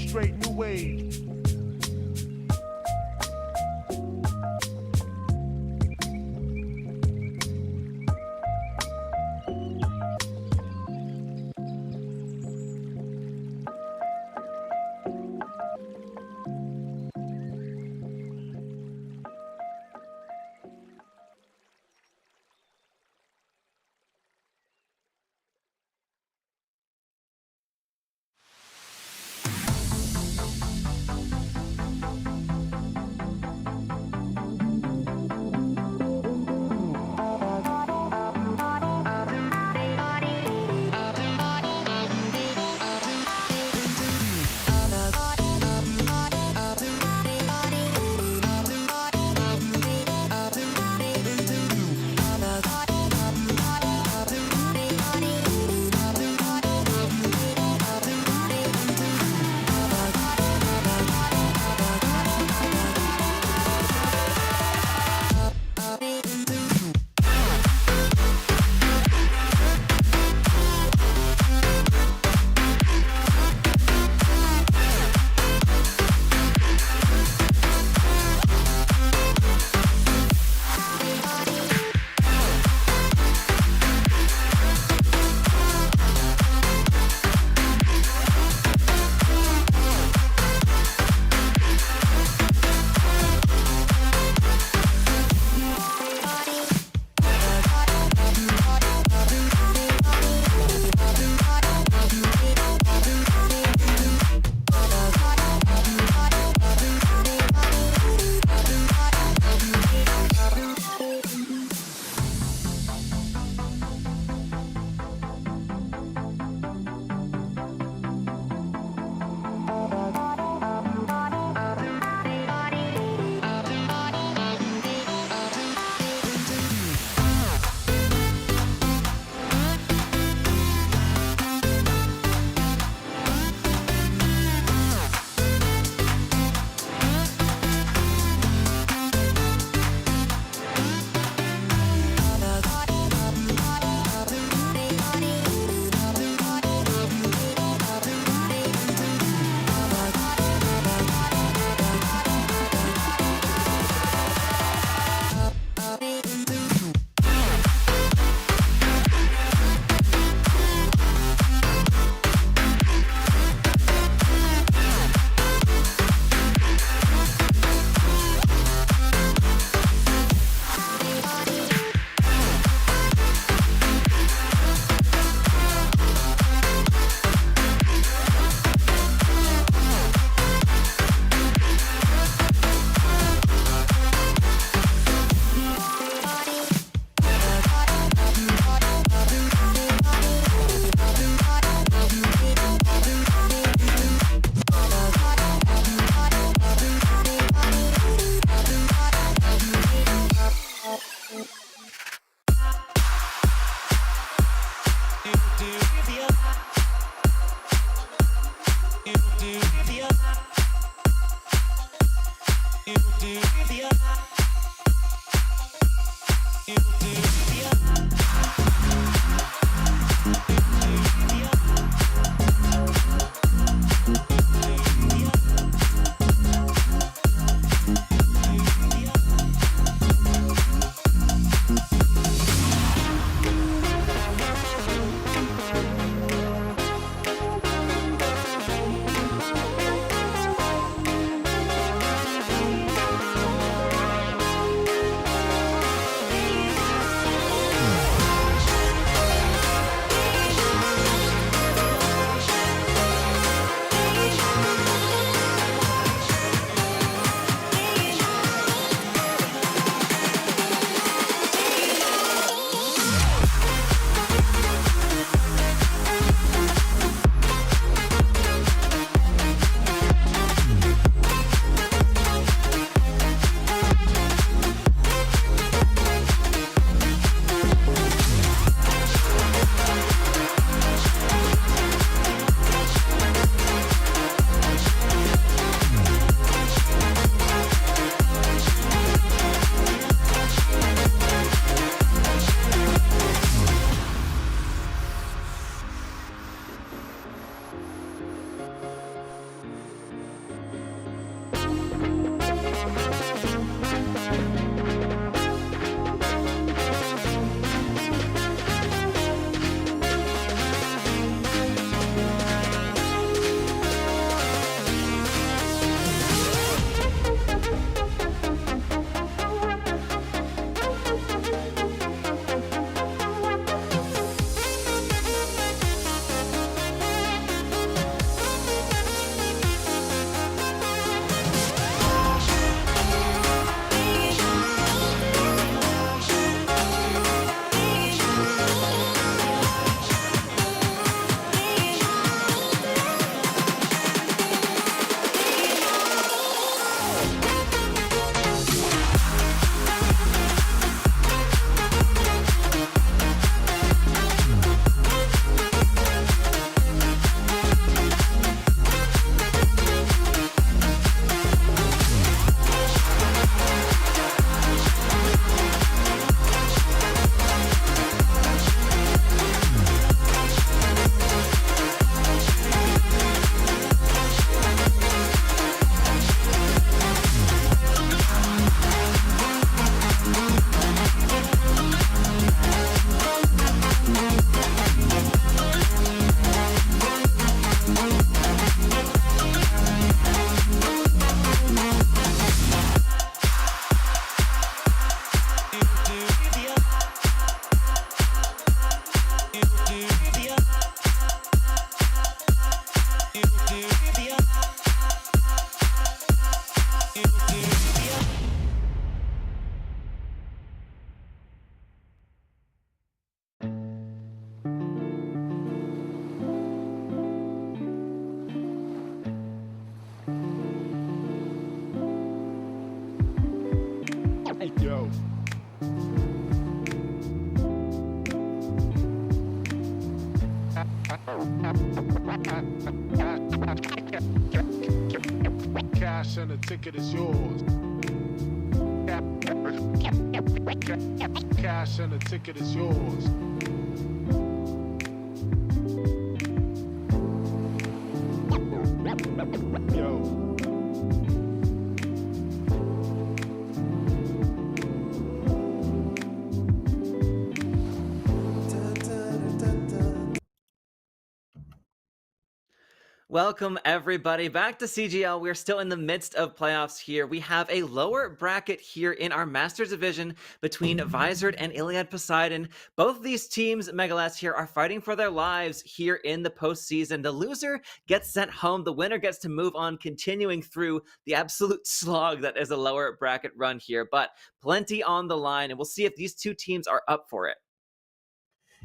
straight new wave. Yo. Cash and the ticket is yours. Cash and the ticket is yours. Yo. Welcome, everybody, back to CGL. We're still in the midst of playoffs here. We have a lower bracket here in our Masters division between Vizard and Iliad Poseidon. Both of these teams, Megalats here, are fighting for their lives here in the postseason. The loser gets sent home. The winner gets to move on, continuing through the absolute slog that is a lower bracket run here. But plenty on the line, and we'll see if these two teams are up for it.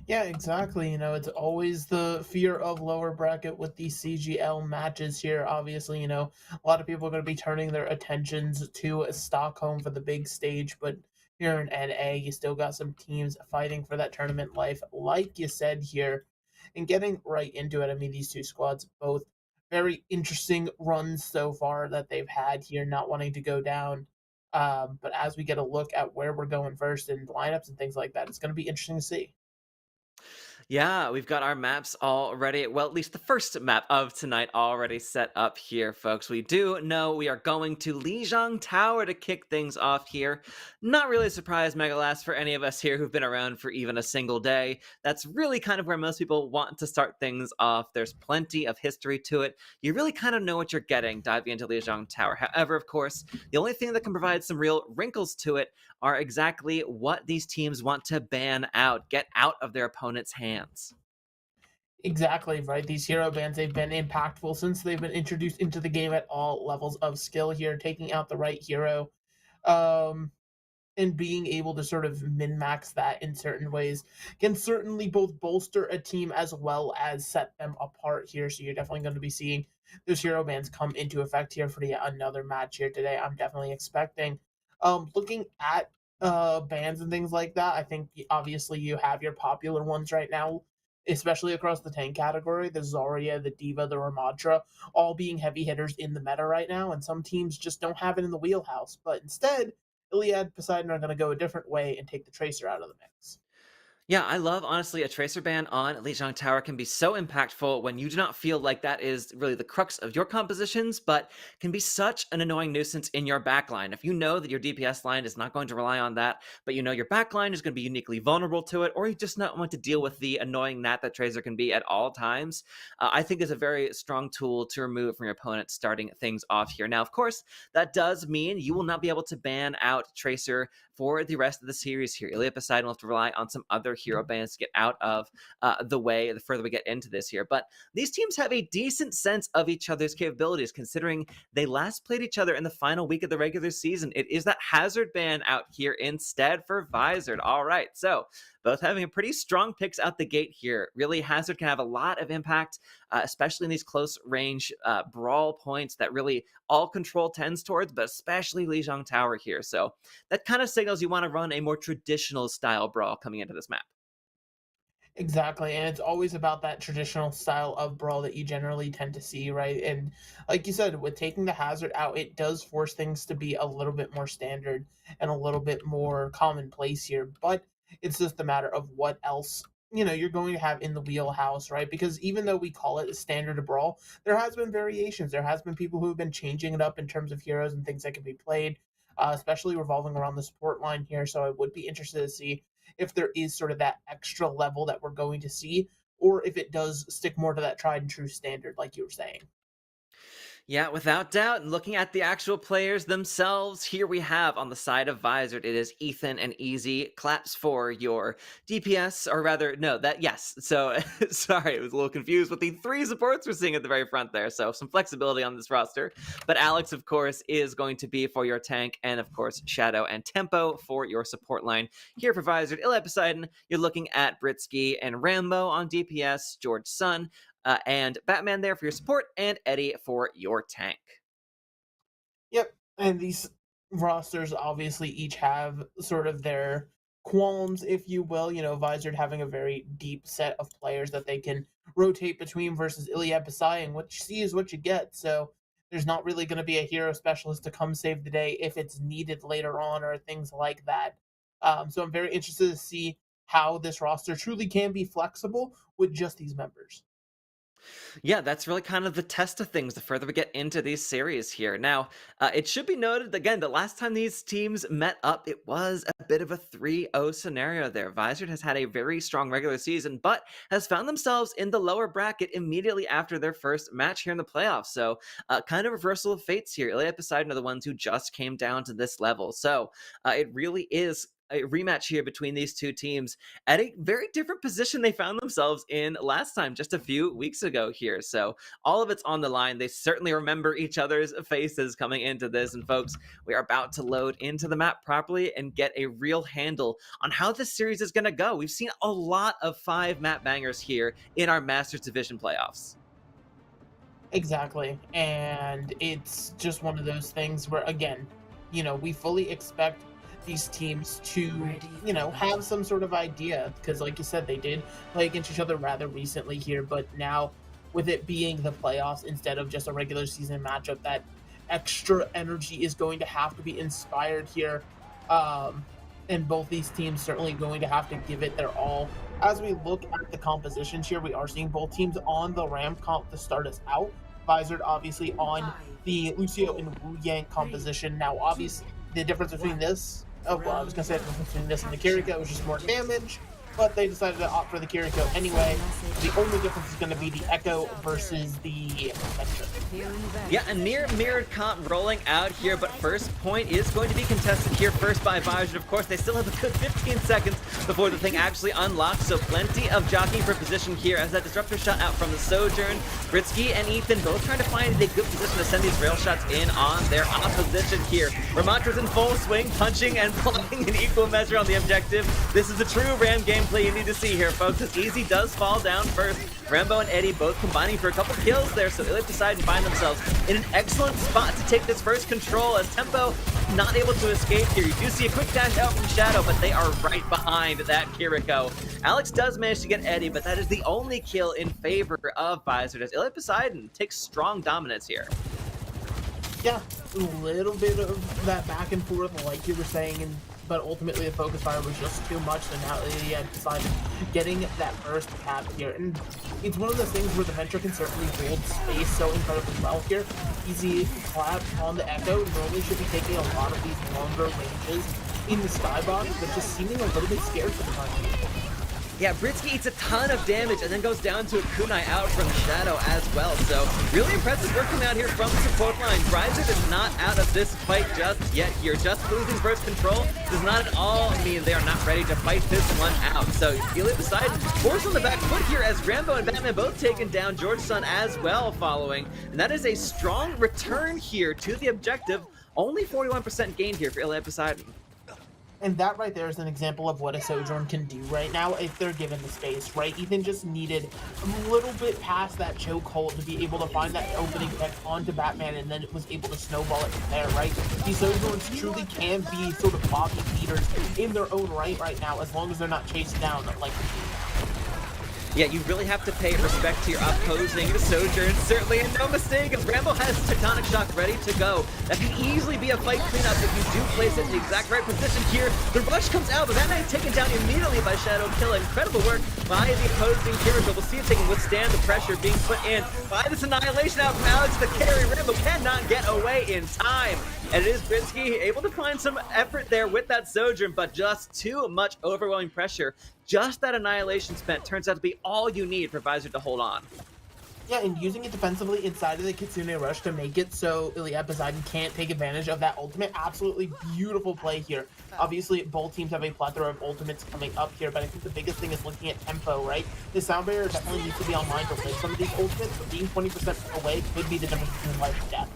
Yeah, exactly. It's always the fear of lower bracket with these CGL matches here. Obviously, a lot of people are going to be turning their attentions to Stockholm for the big stage, but here in NA, you still got some teams fighting for that tournament life, like you said here. And getting right into it, I mean, these two squads both very interesting runs so far that they've had here, not wanting to go down. But as we get a look at where we're going first and lineups and things like that, it's going to be interesting to see. Yeah, we've got our maps all ready. Well, at least the first map of tonight already set up here, folks. We do know we are going to Lijiang Tower to kick things off here. Not really a surprise, Megalast, for any of us here who've been around for even a single day. That's really kind of where most people want to start things off. There's plenty of history to it. You really kind of know what you're getting diving into Lijiang Tower. However, of course, the only thing that can provide some real wrinkles to it are exactly what these teams want to ban out, get out of their opponent's hands. Exactly, right. These hero bans, they've been impactful since they've been introduced into the game at all levels of skill here, taking out the right hero, um, and being able to sort of min-max that in certain ways can certainly both bolster a team as well as set them apart here. So you're definitely going to be seeing those hero bans come into effect here for yet another match here today. I'm definitely expecting. Looking at bans and things like that, I think obviously you have your popular ones right now, especially across the tank category, the Zarya, the Diva, the Ramadra, all being heavy hitters in the meta right now, and some teams just don't have it in the wheelhouse. But instead, Iliad Poseidon are going to go a different way and take the Tracer out of the mix. Yeah, I love, honestly, a Tracer ban on Lijiang Tower can be so impactful when you do not feel like that is really the crux of your compositions, but can be such an annoying nuisance in your backline. If you know that your DPS line is not going to rely on that, but you know your backline is going to be uniquely vulnerable to it, or you just not want to deal with the annoying gnat that Tracer can be at all times, I think is a very strong tool to remove from your opponent starting things off here. Now, of course, that does mean you will not be able to ban out Tracer for the rest of the series here. Iliad Poseidon will have to rely on some other hero bans to get out of the way the further we get into this here. But these teams have a decent sense of each other's capabilities, considering they last played each other in the final week of the regular season. It is that Hazard ban out here instead for Vizard. All right, so both having a pretty strong picks out the gate here. Really, Hazard can have a lot of impact, especially in these close range brawl points that really all control tends towards, but especially Lijiang Tower here. So that kind of signals you want to run a more traditional style brawl coming into this map. Exactly, and it's always about that traditional style of brawl that you generally tend to see, right? And like you said, with taking the hazard out, it does force things to be a little bit more standard and a little bit more commonplace here. But it's just a matter of what else you're going to have in the wheelhouse, right? Because even though we call it a standard brawl, there has been variations. There has been people who have been changing it up in terms of heroes and things that can be played, especially revolving around the support line here. So I would be interested to see if there is sort of that extra level that we're going to see, or if it does stick more to that tried and true standard, like you were saying. Yeah, without doubt. And looking at the actual players themselves, here we have on the side of Vizard, it is Ethan and Easy. Claps for your DPS, or rather, no, yes. So, sorry, I was a little confused with the three supports we're seeing at the very front there. So, some flexibility on this roster. But Alex, of course, is going to be for your tank, and of course, Shadow and Tempo for your support line. Here for Vizard, Iliad Poseidon, you're looking at Britsky and Rambo on DPS, George Sun, and Batman there for your support, and Eddie for your tank. Yep, and these rosters obviously each have sort of their qualms, if you will. You know, Vizard having a very deep set of players that they can rotate between versus Iliad Psy, and what you see is what you get. So there's not really going to be a hero specialist to come save the day if it's needed later on or things like that. So I'm very interested to see how this roster truly can be flexible with just these members. Yeah, that's really kind of the test of things the further we get into these series here. Now, it should be noted again, the last time these teams met up, it was a bit of a 3-0 scenario there. Vizard has had a very strong regular season, but has found themselves in the lower bracket immediately after their first match here in the playoffs. So, kind of reversal of fates here. Iliad Poseidon are the ones who just came down to this level. So, it really is a rematch here between these two teams at a very different position they found themselves in last time, just a few weeks ago here. So all of it's on the line. They certainly remember each other's faces coming into this. And folks, we are about to load into the map properly and get a real handle on how this series is going to go. We've seen a lot of 5 map bangers here in our Masters Division playoffs. Exactly. And it's just one of those things where, again, you know, we fully expect these teams to, you know, have some sort of idea. Because, like you said, they did play against each other rather recently here. But now, with it being the playoffs instead of just a regular season matchup, that extra energy is going to have to be inspired here. And both these teams certainly going to have to give it their all. As we look at the compositions here, we are seeing both teams on the Ram comp to start us out. Vizard obviously on the Lucio and Wu Yang composition. Now, obviously, the difference between this, oh, well, I was going to say the difference between this and the Kiriko was just more damage, but they decided to opt for the Kiriko anyway. The only difference is going to be the Echo versus the Metra. Yeah, a near mirrored comp rolling out here, but first point is going to be contested here first by Vizard. Of course, they still have a good 15 seconds before the thing actually unlocks, so plenty of jockeying for position here as that disruptor shot out from the Sojourn. Britsky and Ethan both trying to find a good position to send these rail shots in on their opposition here. Ramantra's in full swing, punching and blocking in equal measure on the objective. This is the true Ram gameplay you need to see here, folks, as Easy does fall down first. Rambo and Eddie both combining for a couple kills there, so Iliad Poseidon find themselves in an excellent spot to take this first control as Tempo not able to escape here. You do see a quick dash out from Shadow, but they are right behind that Kiriko. Alex does manage to get Eddie, but that is the only kill in favor of Vizard as Iliad Poseidon takes strong dominance here. Yeah, a little bit of that back and forth, like you were saying, but ultimately the focus fire was just too much, so now Iliad decided getting that first cap here. And it's one of those things where the Venture can certainly hold space so incredibly well here. Easy clap on the Echo, normally should be taking a lot of these longer ranges in the skybox, but just seeming a little bit scared for the time. Yeah, Britsky eats a ton of damage and then goes down to a kunai out from Shadow as well. So really impressive work coming out here from the support line. Vizard is not out of this fight just yet here. Just losing first control does not at all mean they are not ready to fight this one out. So Iliad Poseidon forced on the back foot here as Rambo and Batman both taken down. George Sun as well following. And that is a strong return here to the objective. Only 41% gained here for Iliad Poseidon. And that right there is an example of what a Sojourn can do right now if they're given the space, right? Ethan just needed a little bit past that chokehold to be able to find that opening effect onto Batman, and then it was able to snowball it from there, right? These Sojourns truly can be sort of lobby leaders in their own right now, as long as they're not chased down like Yeah, you really have to pay respect to your opposing Sojourn, certainly, and no mistake, as Rambo has Tectonic Shock ready to go. That can easily be a fight cleanup if you do place it in the exact right position here. The rush comes out, but that man is taken down immediately by Shadow Killer. Incredible work by the opposing Kiriko. We'll see if they can withstand the pressure being put in by this annihilation out from Alex the carry. Rambo cannot get away in time. And it is Britsky able to find some effort there with that Sojourn, but just too much overwhelming pressure. Just that annihilation spent turns out to be all you need for Vizard to hold on. Yeah, and using it defensively inside of the Kitsune Rush to make it so Iliad Poseidon can't take advantage of that ultimate. Absolutely beautiful play here. Obviously, both teams have a plethora of ultimates coming up here, but I think the biggest thing is looking at tempo, right? The sound barrier definitely needs to be online to play some of these ultimates, but being 20% away could be the difference between life and death.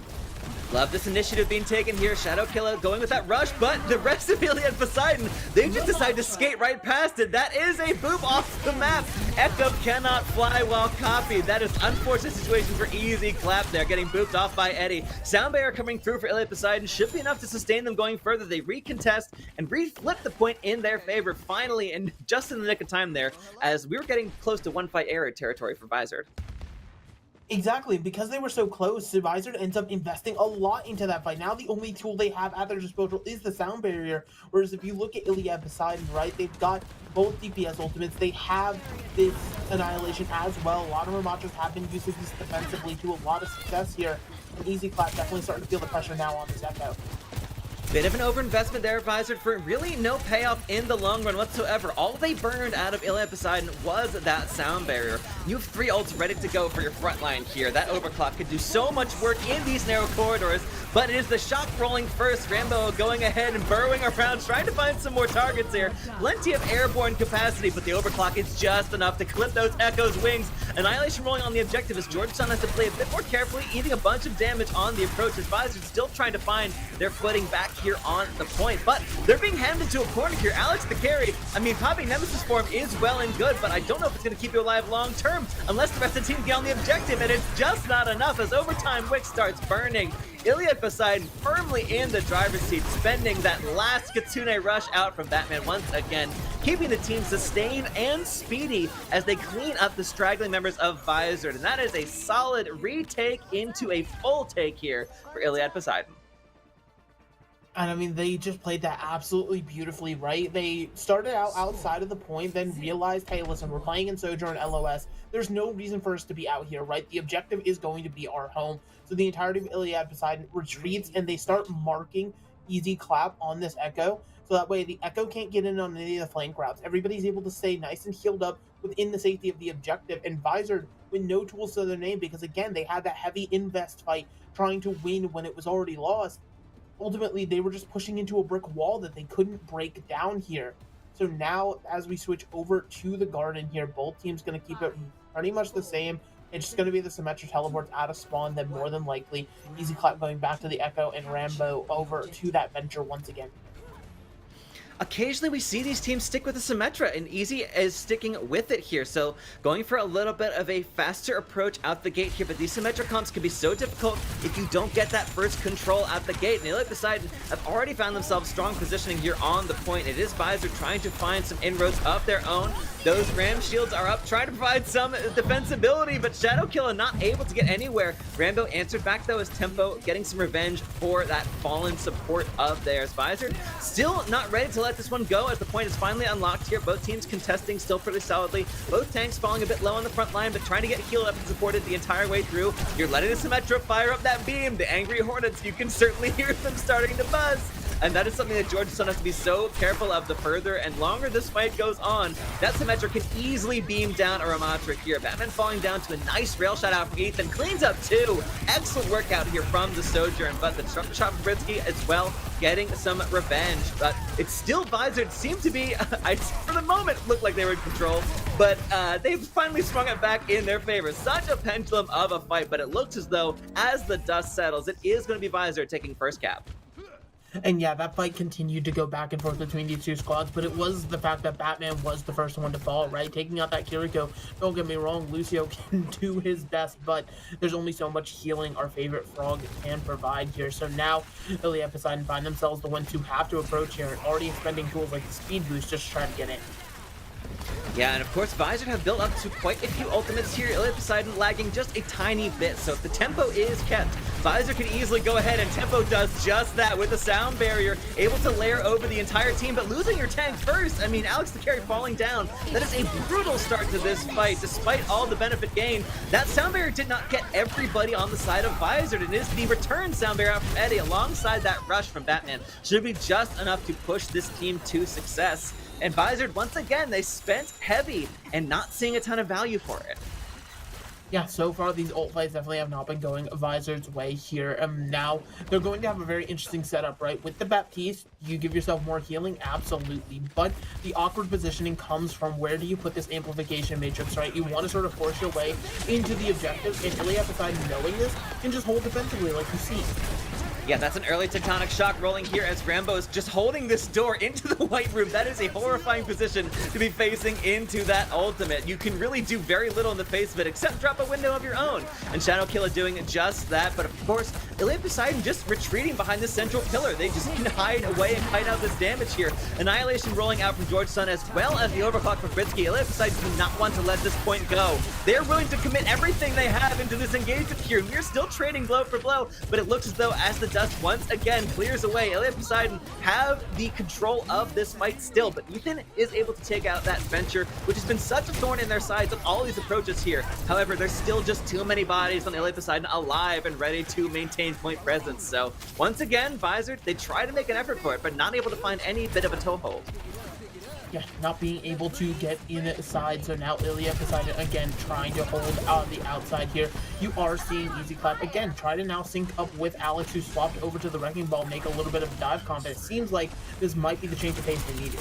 Love this initiative being taken here. Shadow Killer going with that rush, but the rest of Iliad Poseidon, they just decide to skate right past it. That is a boop off the map. Echo cannot fly while copied. That is unfortunate situation for Easy Clap there, getting booped off by Eddie. Sound Barrier coming through for Iliad Poseidon should be enough to sustain them going further. They recontest and reflip the point in their favor finally, and just in the nick of time there, as we were getting close to one fight error territory for Vizard. Exactly, because they were so close, Vizard ends up investing a lot into that fight. Now the only tool they have at their disposal is the sound barrier, whereas if you look at Iliad Poseidon, right, they've got both DPS ultimates, they have this Annihilation as well. A lot of Ramachas have been using this defensively to a lot of success here, and Easy Clap definitely starting to feel the pressure now on this Echo. Bit of an overinvestment there, Vizard, for really no payoff in the long run whatsoever. All they burned out of Iliad Poseidon was that sound barrier. You have 3 ults ready to go for your front line here. That overclock could do so much work in these narrow corridors, but it is the shock rolling first. Rambo going ahead and burrowing around, trying to find some more targets here. Plenty of airborne capacity, but the overclock is just enough to clip those Echo's wings. Annihilation rolling on the objective as Georgetown has to play a bit more carefully, eating a bunch of damage on the approach as Vizard still trying to find their footing back here on the point, but they're being handed to a corner here. Alex the carry, I mean, popping Nemesis form is well and good, but I don't know if it's going to keep you alive long term unless the rest of the team get on the objective, and it's just not enough as overtime Wick starts burning. Iliad Poseidon firmly in the driver's seat, spending that last Kitsune rush out from Batman once again, keeping the team sustained and speedy as they clean up the straggling members of Vizard, and that is a solid retake into a full take here for Iliad Poseidon. And I mean, they just played that absolutely beautifully, right? They started out outside of the point, then realized, hey, listen, we're playing in Sojourn LOS. There's no reason for us to be out here, right? The objective is going to be our home. So the entirety of Iliad Poseidon retreats, and they start marking Easy Clap on this Echo. So that way the Echo can't get in on any of the flank routes. Everybody's able to stay nice and healed up within the safety of the objective. And Vizard with no tools to their name because, again, they had that heavy invest fight trying to win when it was already lost. Ultimately, they were just pushing into a brick wall that they couldn't break down here. So now, as we switch over to the Garden here, both teams going to keep it pretty much the same. It's just going to be the Symmetra teleports out of spawn, then more than likely Easy Clap going back to the Echo and Rambo over to that Venture once again. Occasionally we see these teams stick with the Symmetra, and Easy is sticking with it here, so going for a little bit of a faster approach out the gate here, but these Symmetra comps can be so difficult if you don't get that first control out the gate. And Iliad Poseidon have already found themselves strong positioning here on the point. It is Vizard trying to find some inroads of their own. Those Ram shields are up, trying to provide some defensibility, but Shadow Killer not able to get anywhere. Rambo answered back though as Tempo getting some revenge for that fallen support of theirs. Vizard still not ready to let this one go as the point is finally unlocked here. Both teams contesting still pretty solidly. Both tanks falling a bit low on the front line, but trying to get healed up and supported the entire way through. You're letting the Symmetra fire up that beam. The angry Hornets, you can certainly hear them starting to buzz. And that is something that Georgetown has to be so careful of. The further and longer this fight goes on, that Symmetra can easily beam down a Ramatra here. Batman falling down to a nice rail shot out from Ethan. Cleans up 2. Excellent work out here from the Sojourn, but the truck shot from Britsky as well, getting some revenge. But it's still Vizard seem to be, for the moment, looked like they were in control, but they've finally swung it back in their favor. Such a pendulum of a fight, but it looks as though as the dust settles, it is going to be Vizard taking first cap. And yeah, that fight continued to go back and forth between these two squads, but it was the fact that Batman was the first one to fall, right? Taking out that Kiriko, don't get me wrong, Lucio can do his best, but there's only so much healing our favorite frog can provide here. So now, Iliad Poseidon find themselves the ones who have to approach here and already spending tools like the speed boost just to try to get in. Yeah, and of course, Vizard have built up to quite a few ultimates here. Iliad Poseidon lagging just a tiny bit, so if the tempo is kept, Vizard can easily go ahead, and Tempo does just that with the sound barrier, able to layer over the entire team, but losing your tank first. I mean, Alex the carry falling down. That is a brutal start to this fight, despite all the benefit gained. That sound barrier did not get everybody on the side of Vizard. It is the return sound barrier out from Eddie alongside that rush from Batman. Should be just enough to push this team to success. And Vizard, once again, they spent heavy and not seeing a ton of value for it. Yeah, so far these ult fights definitely have not been going Vizard's way here. Now, they're going to have a very interesting setup, right? With the Baptiste, you give yourself more healing, absolutely. But the awkward positioning comes from where do you put this amplification matrix, right? You want to sort of force your way into the objective, and Iliad Poseidon knowing this can just hold defensively like you see. Yeah, that's an early tectonic shock rolling here as Rambo is just holding this door into the white room. That is a horrifying position to be facing into that ultimate. You can really do very little in the face of it except drop a window of your own. And Shadow Killer doing just that. But of course, Iliad Poseidon just retreating behind the central pillar. They just can hide away and kite out this damage here. Annihilation rolling out from George Sun as well as the overclock from Britsky. Iliad Poseidon do not want to let this point go. They're willing to commit everything they have into this engagement here. We're still trading blow for blow, but it looks as though as the dust once again clears away, Iliad Poseidon have the control of this fight still, but Ethan is able to take out that Venture, which has been such a thorn in their sides on all these approaches here. However, there's still just too many bodies on Iliad Poseidon alive and ready to maintain point presence. So once again, Visor, they try to make an effort for it, but not able to find any bit of a toehold. Yeah, not being able to get inside, so now Iliad Poseidon again trying to hold on the outside here. You are seeing Easy Clap again try to now sync up with Alex, who swapped over to the Wrecking Ball, make a little bit of dive comp. It seems like this might be the change of pace they needed.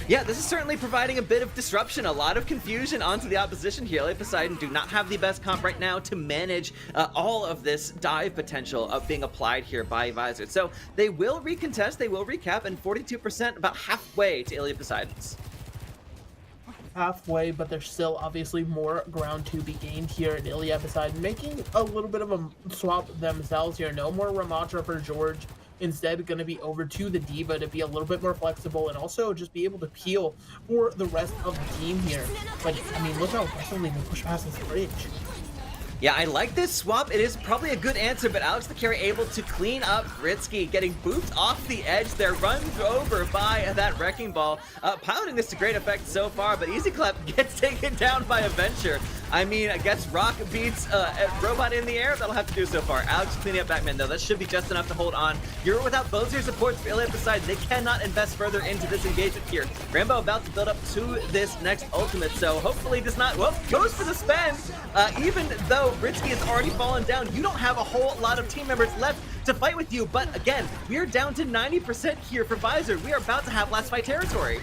Yeah, this is certainly providing a bit of disruption, a lot of confusion onto the opposition here. Iliad Poseidon do not have the best comp right now to manage all of this dive potential of being applied here by Visor. So they will recontest, they will recap, and 42% about halfway to Iliad Poseidon's. Halfway, but there's still obviously more ground to be gained here in Iliad Poseidon, making a little bit of a swap themselves here. No more Ramatra for George. Instead, going to be over to the Diva to be a little bit more flexible and also just be able to peel for the rest of the team here. But, I mean, look how aggressively they push past this bridge. Yeah, I like this swap. It is probably a good answer, but Alex the Carry able to clean up Britsky, getting booped off the edge there, run over by that Wrecking Ball. Piloting this to great effect so far, but Easy Clap gets taken down by a Venture. I mean, I guess Rock beats Robot in the air. That'll have to do so far. Alex cleaning up Batman, though. That should be just enough to hold on. You're without both your supports for Iliad Poseidon. They cannot invest further into this engagement here. Rambo about to build up to this next ultimate, so hopefully does not, well, goes for the spend. Even though Britsky has already fallen down, you don't have a whole lot of team members left to fight with you. But again, we are down to 90% here for Visor. We are about to have last fight territory.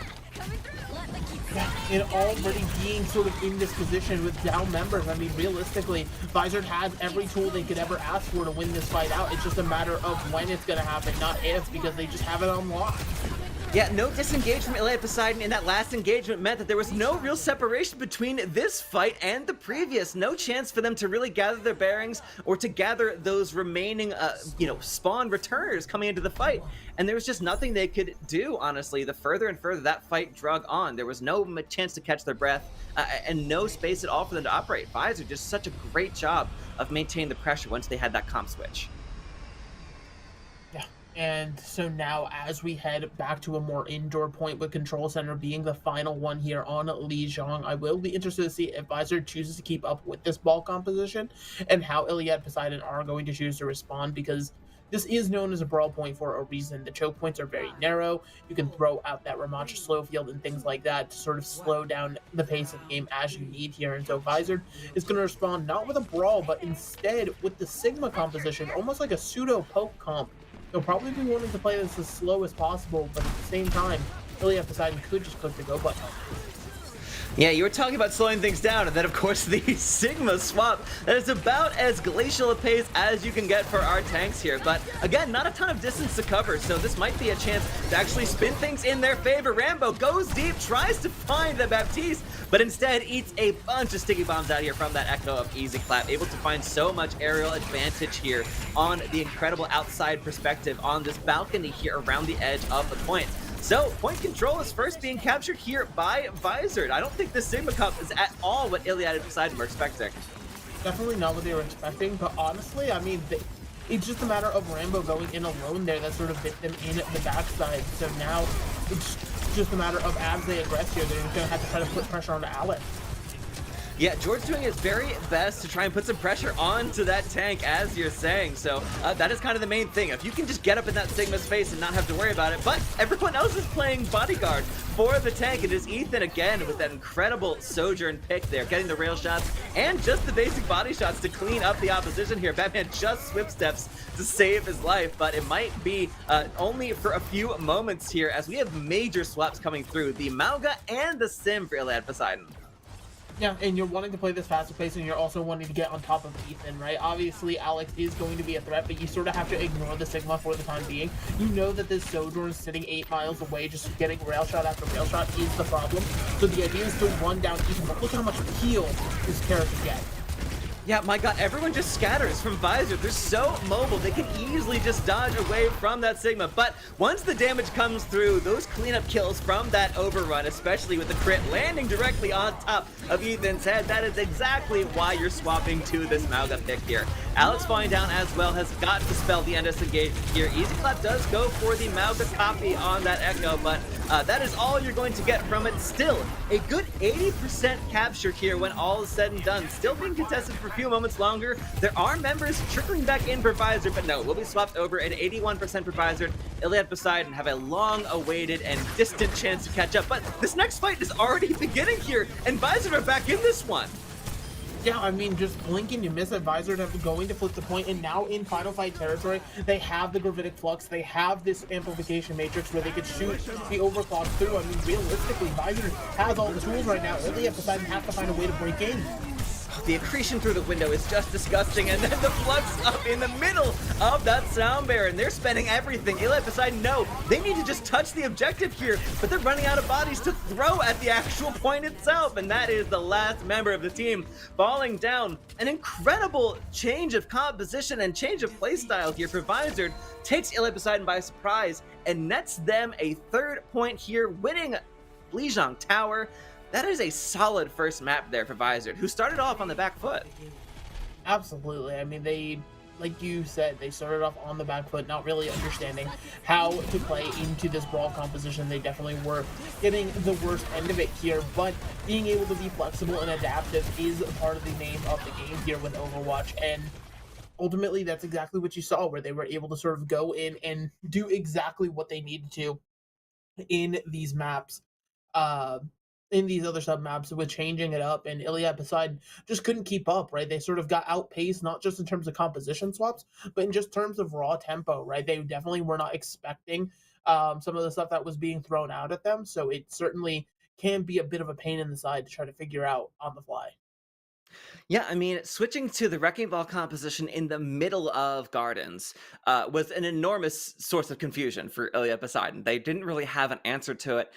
And already being sort of in this position with down members, I mean, realistically, Visor has every tool they could ever ask for to win this fight out. It's just a matter of when it's going to happen, not if, because they just have it unlocked. Yeah, no disengage from Iliad Poseidon in that last engagement meant that there was no real separation between this fight and the previous. No chance for them to really gather their bearings or to gather those remaining, spawn returners coming into the fight. And there was just nothing they could do, honestly. The further and further that fight drug on, there was no chance to catch their breath and no space at all for them to operate. Visor did such a great job of maintaining the pressure once they had that comp switch. And so now as we head back to a more indoor point with Control Center being the final one here on Lijiang, I will be interested to see if Visor chooses to keep up with this ball composition and how Iliad Poseidon are going to choose to respond, because this is known as a brawl point for a reason. The choke points are very narrow. You can throw out that Ramatra slow field and things like that to sort of slow down the pace of the game as you need here. And so Visor is going to respond not with a brawl, but instead with the Sigma composition, almost like a pseudo poke comp. They'll probably be wanting to play this as slow as possible, but at the same time, Iliad Poseidon could just click the go button. Yeah, you were talking about slowing things down, and then of course the Sigma swap. That is about as glacial a pace as you can get for our tanks here. But again, not a ton of distance to cover, so this might be a chance to actually spin things in their favor. Rambo goes deep, tries to find the Baptiste, but instead eats a bunch of sticky bombs out here from that Echo of Easy Clap. Able to find so much aerial advantage here on the incredible outside perspective on this balcony here around the edge of the point. So, point control is first being captured here by Visor. I don't think this Sigma Cup is at all what Iliad Poseidon were expecting. Definitely not what they were expecting, but honestly, I mean, it's just a matter of Rambo going in alone there that sort of bit them in the backside. So now it's just a matter of as they aggress here, they're going to have to try to put pressure on Alex. Yeah, George doing his very best to try and put some pressure onto that tank, as you're saying. So that is kind of the main thing. If you can just get up in that Sigma's face and not have to worry about it. But everyone else is playing bodyguard for the tank. It is Ethan again with that incredible Sojourn pick there, getting the rail shots and just the basic body shots to clean up the opposition here. Batman just swift steps to save his life, but it might be only for a few moments here as we have major swaps coming through. The Mauga and the Sim for Iliad Poseidon. Yeah, and you're wanting to play this faster pace, and you're also wanting to get on top of Ethan, right? Obviously, Alex is going to be a threat, but you sort of have to ignore the Sigma for the time being. You know that this Sojourn sitting 8 miles away, just getting rail shot after rail shot is the problem. So the idea is to run down Ethan, but look at how much heal this character gets. Yeah, my god, everyone just scatters from Visor. They're so mobile, they can easily just dodge away from that Sigma. But once the damage comes through, those cleanup kills from that overrun, especially with the crit landing directly on top of Ethan's head, that is exactly why you're swapping to this Mauga pick here. Alex falling down as well has got to spell the end disengagement here. Easy Clap does go for the Mauga copy on that Echo, but that is all you're going to get from it. Still, a good 80% capture here when all is said and done. Still being contested for a few moments longer. There are members trickling back in for Visor, but no, will be swapped over at 81% for Visor. Iliad Poseidon have a long-awaited and distant chance to catch up, but this next fight is already beginning here, and Visor are back in this one. Yeah, I mean, just blinking, you miss Advisor going to flip the point, and now in final fight territory, they have the Gravitic Flux, they have this amplification matrix where they could shoot the overclock through. I mean, realistically, Visor has all the tools right now. Iliad Poseidon has to find a way to break in. The accretion through the window is just disgusting, and then the flux up in the middle of that sound barrier, and they're spending everything. Iliad Poseidon, no, they need to just touch the objective here, but they're running out of bodies to throw at the actual point itself, and that is the last member of the team falling down. An incredible change of composition and change of playstyle here for Visor takes Iliad Poseidon by surprise and nets them a 3rd point here, winning Lijiang Tower. That is a solid first map there for Visor, who started off on the back foot. Absolutely. I mean, they, like you said, they started off on the back foot, not really understanding how to play into this brawl composition. They definitely were getting the worst end of it here, but being able to be flexible and adaptive is part of the name of the game here with Overwatch. And ultimately, that's exactly what you saw, where they were able to sort of go in and do exactly what they needed to in these maps. In these other sub maps with changing it up, and Iliad Poseidon just couldn't keep up, right? They sort of got outpaced, not just in terms of composition swaps, but in just terms of raw tempo, right? They definitely were not expecting some of the stuff that was being thrown out at them, so it certainly can be a bit of a pain in the side to try to figure out on the fly. Yeah, I mean, switching to the Wrecking Ball composition in the middle of Gardens was an enormous source of confusion for Iliad Poseidon. They didn't really have an answer to it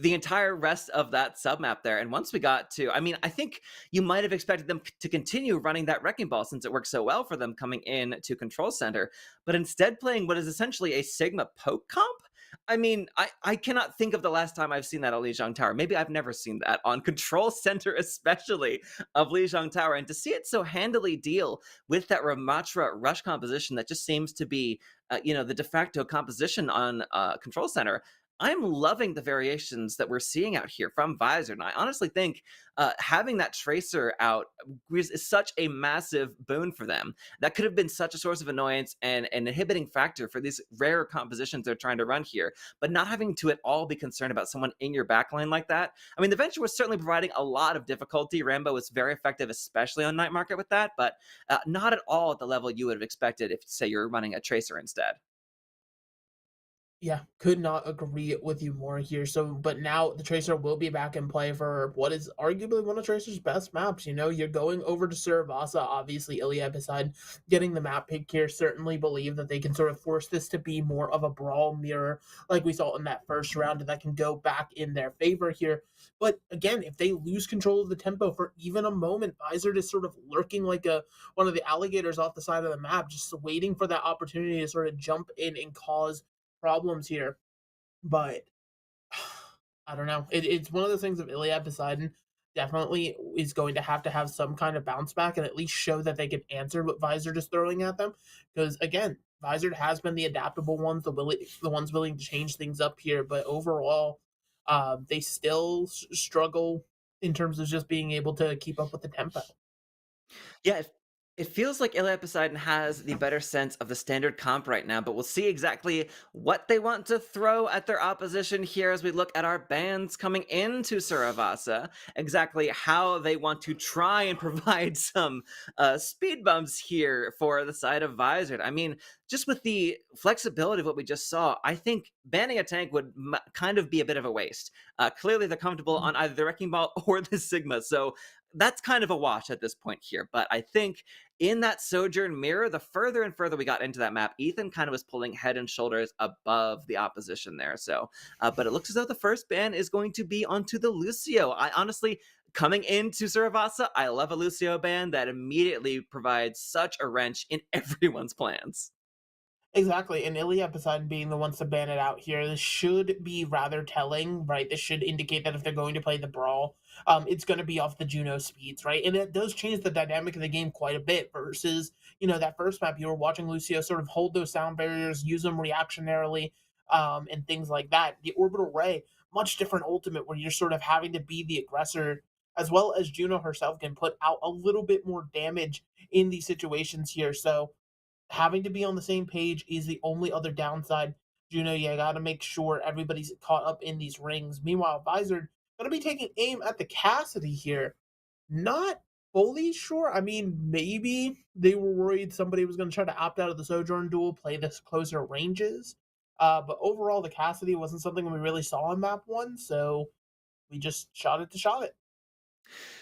the entire rest of that submap there. And once we got to, I mean, I think you might have expected them to continue running that Wrecking Ball since it worked so well for them coming in to Control Center, but instead playing what is essentially a Sigma poke comp. I mean, I cannot think of the last time I've seen that on Lijiang Tower. Maybe I've never seen that on Control Center, especially of Lijiang Tower. And to see it so handily deal with that Ramatra rush composition that just seems to be, the de facto composition on Control Center. I'm loving the variations that we're seeing out here from Visor. And I honestly think having that Tracer out is such a massive boon for them. That could have been such a source of annoyance and an inhibiting factor for these rare compositions they're trying to run here. But not having to at all be concerned about someone in your backline like that. I mean, the Venture was certainly providing a lot of difficulty. Rambo was very effective, especially on Night Market with that, but not at all at the level you would have expected if, say, you're running a Tracer instead. Yeah, could not agree with you more here. So, but now the Tracer will be back in play for what is arguably one of Tracer's best maps. You know, you're going over to Suravasa, obviously Iliad Poseidon getting the map pick here. Certainly believe that they can sort of force this to be more of a brawl mirror like we saw in that first round, and that can go back in their favor here. But again, if they lose control of the tempo for even a moment, Visor is sort of lurking like one of the alligators off the side of the map, just waiting for that opportunity to sort of jump in and cause problems here. But I don't know. It's one of those things of Iliad Poseidon definitely is going to have some kind of bounce back and at least show that they can answer what Visor is throwing at them. Because again, Visor has been the adaptable ones, the ones willing to change things up here. But overall, they still struggle in terms of just being able to keep up with the tempo. Yeah, it feels like Iliad Poseidon has the better sense of the standard comp right now, but we'll see exactly what they want to throw at their opposition here as we look at our bands coming into Suravasa, exactly how they want to try and provide some speed bumps here for the side of Visor. I mean, just with the flexibility of what we just saw, I think banning a tank would kind of be a bit of a waste. Clearly, they're comfortable on either the Wrecking Ball or the Sigma, so that's kind of a wash at this point here. But I think in that Sojourn mirror, the further and further we got into that map, Ethan kind of was pulling head and shoulders above the opposition there. So, but it looks as though the first ban is going to be onto the Lucio. I honestly, coming into Suravasa, I love a Lucio ban that immediately provides such a wrench in everyone's plans. Exactly, and Iliad Poseidon being the ones to ban it out here, this should be rather telling, right? This should indicate that if they're going to play the Brawl, it's going to be off the Juno speeds, right? And it does change the dynamic of the game quite a bit versus, that first map you were watching Lucio sort of hold those sound barriers, use them reactionarily, and things like that. The Orbital Ray, much different ultimate where you're sort of having to be the aggressor, as well as Juno herself can put out a little bit more damage in these situations here. So, having to be on the same page is the only other downside. Juno, you got to make sure everybody's caught up in these rings. Meanwhile, Visor going to be taking aim at the Cassidy here. Not fully sure. I mean, maybe they were worried somebody was going to try to opt out of the Sojourn duel, play this closer ranges. But overall, the Cassidy wasn't something we really saw on map one, so we just shot it to shot it.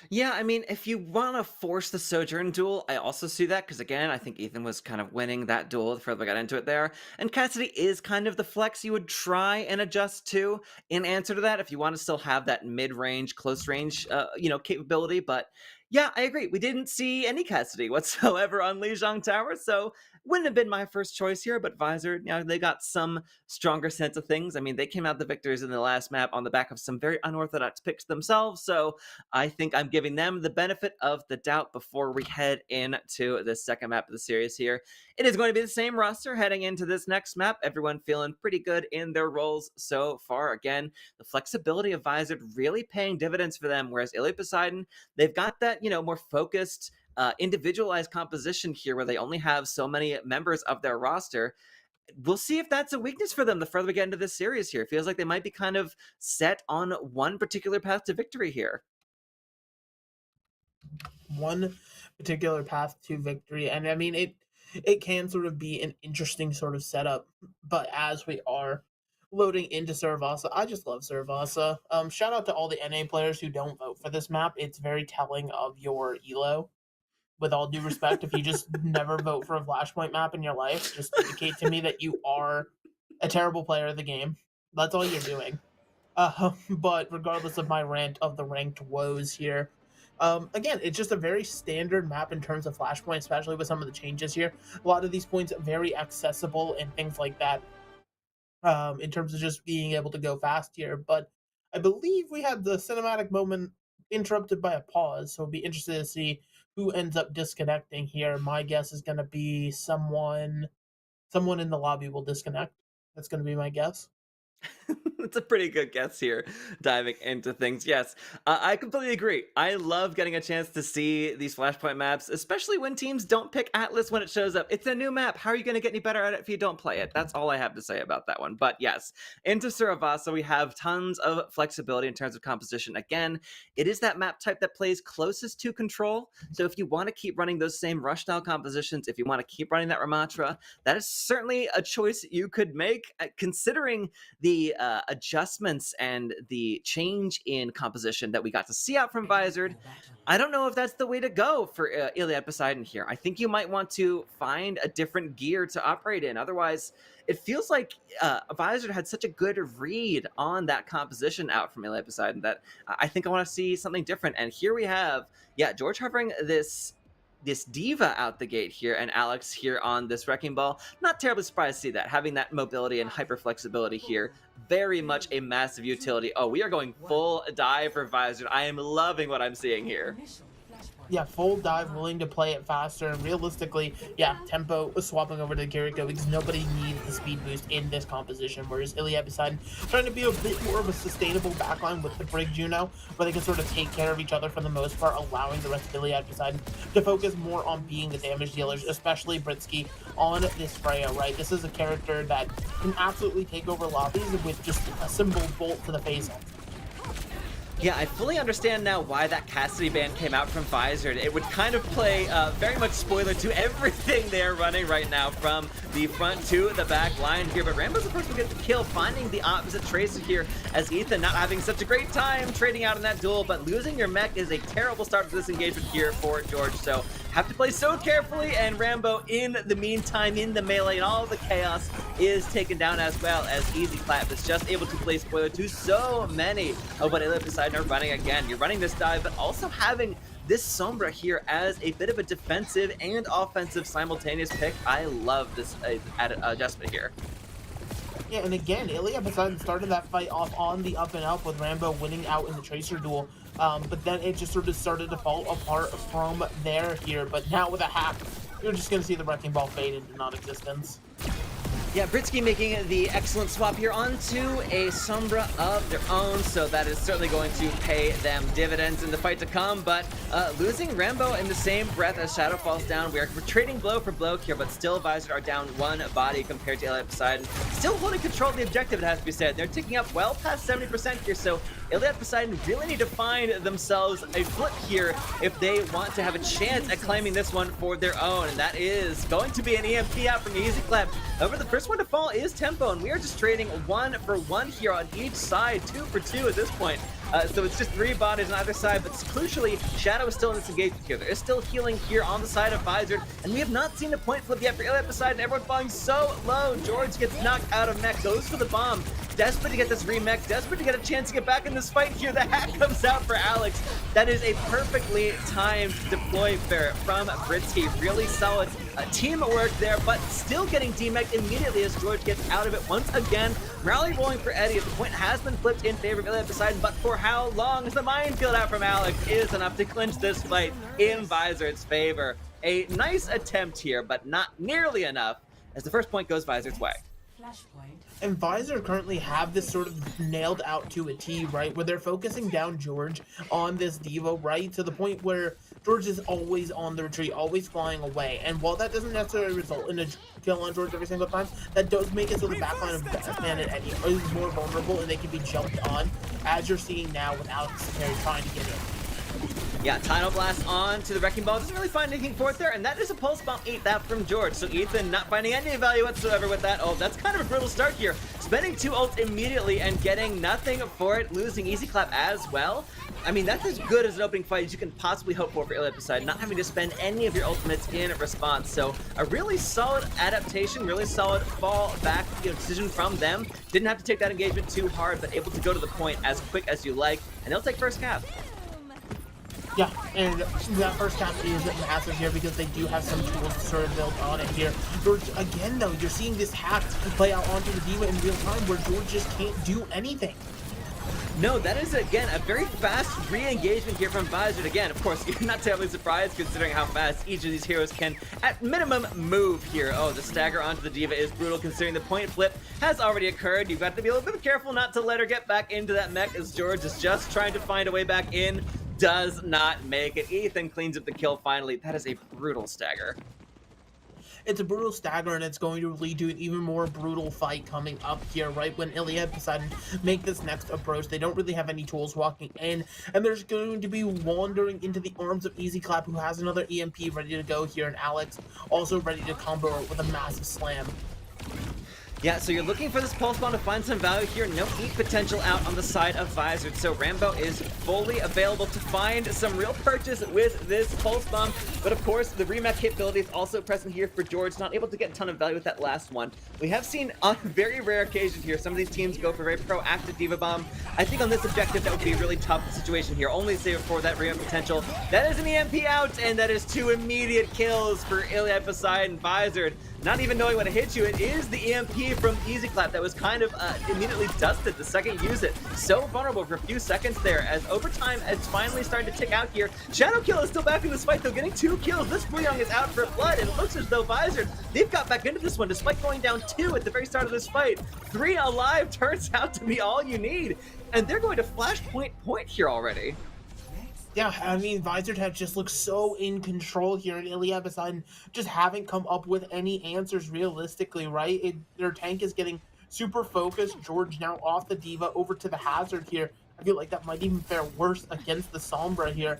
Yeah, I mean, if you want to force the Sojourn duel, I also see that because, again, I think Ethan was kind of winning that duel the further we got into it there. And Cassidy is kind of the flex you would try and adjust to in answer to that if you want to still have that mid-range, close-range, capability. But yeah, I agree. We didn't see any Cassidy whatsoever on Lijiang Tower, so wouldn't have been my first choice here. But Visor, they got some stronger sense of things. I mean, they came out the victors in the last map on the back of some very unorthodox picks themselves, so I think I'm giving them the benefit of the doubt before we head into the second map of the series here. It is going to be the same roster heading into this next map. Everyone feeling pretty good in their roles so far. Again, the flexibility of Visor really paying dividends for them, whereas Iliad Poseidon, they've got that, more focused, individualized composition here where they only have so many members of their roster. We'll see if that's a weakness for them the further we get into this series here. It feels like they might be kind of set on one particular path to victory here. One particular path to victory, and I mean it can sort of be an interesting sort of setup. But as we are loading into Suravasa, I just love Suravasa. Shout out to all the NA players who don't vote for this map. It's very telling of your elo. With all due respect, if you just never vote for a Flashpoint map in your life, just indicate to me that you are a terrible player of the game. That's all you're doing. But regardless of my rant of the ranked woes here, again, it's just a very standard map in terms of Flashpoint, especially with some of the changes here. A lot of these points are very accessible and things like that, in terms of just being able to go fast here. But I believe we had the cinematic moment interrupted by a pause, so I'll be interested to see who ends up disconnecting here. My guess is going to be someone in the lobby will disconnect. That's going to be my guess. That's a pretty good guess here, diving into things. Yes, I completely agree. I love getting a chance to see these Flashpoint maps, especially when teams don't pick Atlas when it shows up. It's a new map. How are you going to get any better at it if you don't play it? That's all I have to say about that one. But yes, into Suravasa, we have tons of flexibility in terms of composition. Again, it is that map type that plays closest to control. So if you want to keep running those same rush style compositions, if you want to keep running that Ramatra, that is certainly a choice you could make, considering the adjustments and the change in composition that we got to see out from Visor. I don't know if that's the way to go for Iliad Poseidon here. I think you might want to find a different gear to operate in. Otherwise, it feels like Visor had such a good read on that composition out from Iliad Poseidon that I think I want to see something different. And here we have, George hovering this diva out the gate here, and Alex here on this Wrecking Ball. Not terribly surprised to see that. Having that mobility and hyper flexibility here, very much a massive utility. Oh, we are going full dive for Visor. I am loving what I'm seeing here. Yeah, full dive, willing to play it faster. And realistically, tempo swapping over to Kiriko because nobody needs the speed boost in this composition. Whereas Iliad Poseidon trying to be a bit more of a sustainable backline with the Brig Juno, where they can sort of take care of each other for the most part, allowing the rest of Iliad Poseidon to focus more on being the damage dealers, especially Britsky on this Freya, right? This is a character that can absolutely take over lobbies with just a simple bolt to the face. Yeah, I fully understand now why that Cassidy ban came out from Visor. It would kind of play very much spoiler to everything they're running right now, from the front to the back line here. But Rambo's the first one to get the kill, finding the opposite Tracer here, as Ethan not having such a great time trading out in that duel, but losing your mech is a terrible start to this engagement here for George. So have to play so carefully, and Rambo in the meantime, in the melee and all of the chaos, is taken down, as well as Easy Clap is just able to play spoiler to so many of what Ilya Poseidon are running. Again, you're running this dive, but also having this Sombra here as a bit of a defensive and offensive simultaneous pick. I love this adjustment here. Yeah, and again, Ilya Poseidon started that fight off on the up and up with Rambo winning out in the Tracer duel. But then it just sort of started to fall apart from there here. But now with a hack, you're just going to see the Wrecking Ball fade into non-existence. Yeah, Britsky making the excellent swap here onto a Sombra of their own, so that is certainly going to pay them dividends in the fight to come. But losing Rambo in the same breath as Shadow falls down, we're trading blow for blow here, but still Visor are down one body compared to Ilya Poseidon. Still holding control of the objective, it has to be said. They're ticking up well past 70% here, so Ilya Poseidon really need to find themselves a flip here if they want to have a chance at claiming this one for their own, and that is going to be an EMP out from Easy Clap. However, the first one to fall is Tempo, and we are just trading 1 for 1 here on each side, 2 for 2 at this point. So it's just 3 bodies on either side, but crucially, Shadow is still in this engagement here. There is still healing here on the side of Visor, and we have not seen a point flip yet for Ilya Poseidon. Everyone's falling so low. George gets knocked out of mech, goes for the bomb. Desperate to get this remech, desperate to get a chance to get back in this fight here. The hack comes out for Alex. That is a perfectly timed deploy fair from Britsky. Really solid teamwork there, but still getting demech immediately as George gets out of it once again. Rally rolling for Eddie. The point has been flipped in favor of Ilya Poseidon, but for how long? As the minefield out from Alex is enough to clinch this fight in Visor's favor. A nice attempt here, but not nearly enough, as the first point goes Visor's way. And Visor currently have this sort of nailed out to a T, right? Where they're focusing down George on this Diva, right? To the point where George is always on the retreat, always flying away. And while that doesn't necessarily result in a kill on George every single time, that does make it so the backline of Batman and Eddie is more vulnerable and they can be jumped on, as you're seeing now with Alex Terry trying to get in. Yeah, Tidal Blast on to the Wrecking Ball. Doesn't really find anything for it there, and that is a Pulse Bomb 8 that from George. So Ethan not finding any value whatsoever with that ult. That's kind of a brutal start here. Spending 2 ults immediately and getting nothing for it, losing Easy Clap as well. I mean, that's as good as an opening fight as you can possibly hope for Ilya Poseidon, not having to spend any of your ultimates in response. So a really solid adaptation, really solid fall back decision from them. Didn't have to take that engagement too hard, but able to go to the point as quick as you like, and they'll take first cap. Yeah, and that first cap is massive here because they do have some tools to sort of build on it here. George, again though, you're seeing this hack play out onto the Diva in real time where George just can't do anything. No, that is, again, a very fast re-engagement here from Visor. Again, of course, you're not terribly surprised considering how fast each of these heroes can, at minimum, move here. Oh, the stagger onto the Diva is brutal considering the point flip has already occurred. You've got to be a little bit careful not to let her get back into that mech as George is just trying to find a way back in. Does not make it. Ethan cleans up the kill finally. That is a brutal stagger. It's a brutal stagger, and it's going to lead to an even more brutal fight coming up here, right? When Ilya and Poseidon make this next approach, they don't really have any tools walking in, and there's going to be wandering into the arms of Easy Clap, who has another EMP ready to go here, and Alex also ready to combo it with a massive slam. Yeah, so you're looking for this Pulse Bomb to find some value here. No eat potential out on the side of Visor. So Rambo is fully available to find some real purchase with this Pulse Bomb. But of course, the remech capability is also present here for George. Not able to get a ton of value with that last one. We have seen on very rare occasions here, some of these teams go for very proactive Diva Bomb. I think on this objective, that would be a really tough situation here. Only save it for that remech potential. That is an EMP out, and that is 2 immediate kills for Ilya Poseidon. Visor, not even knowing when to hit you. It is the EMP from Easy Clap that was kind of immediately dusted the second you use it. So vulnerable for a few seconds there as overtime is finally starting to tick out here. Shadowkill is still back in this fight though, getting 2 kills. This Young is out for blood, and it looks as though Visor, they've got back into this one despite going down 2 at the very start of this fight. 3 alive turns out to be all you need, and they're going to Flashpoint point here already. Yeah, I mean, Visor have just looked so in control here, and Ilya Poseidon just haven't come up with any answers realistically, right? Their tank is getting super focused. George now off the Diva over to the Hazard here, I feel like that might even fare worse against the Sombra here.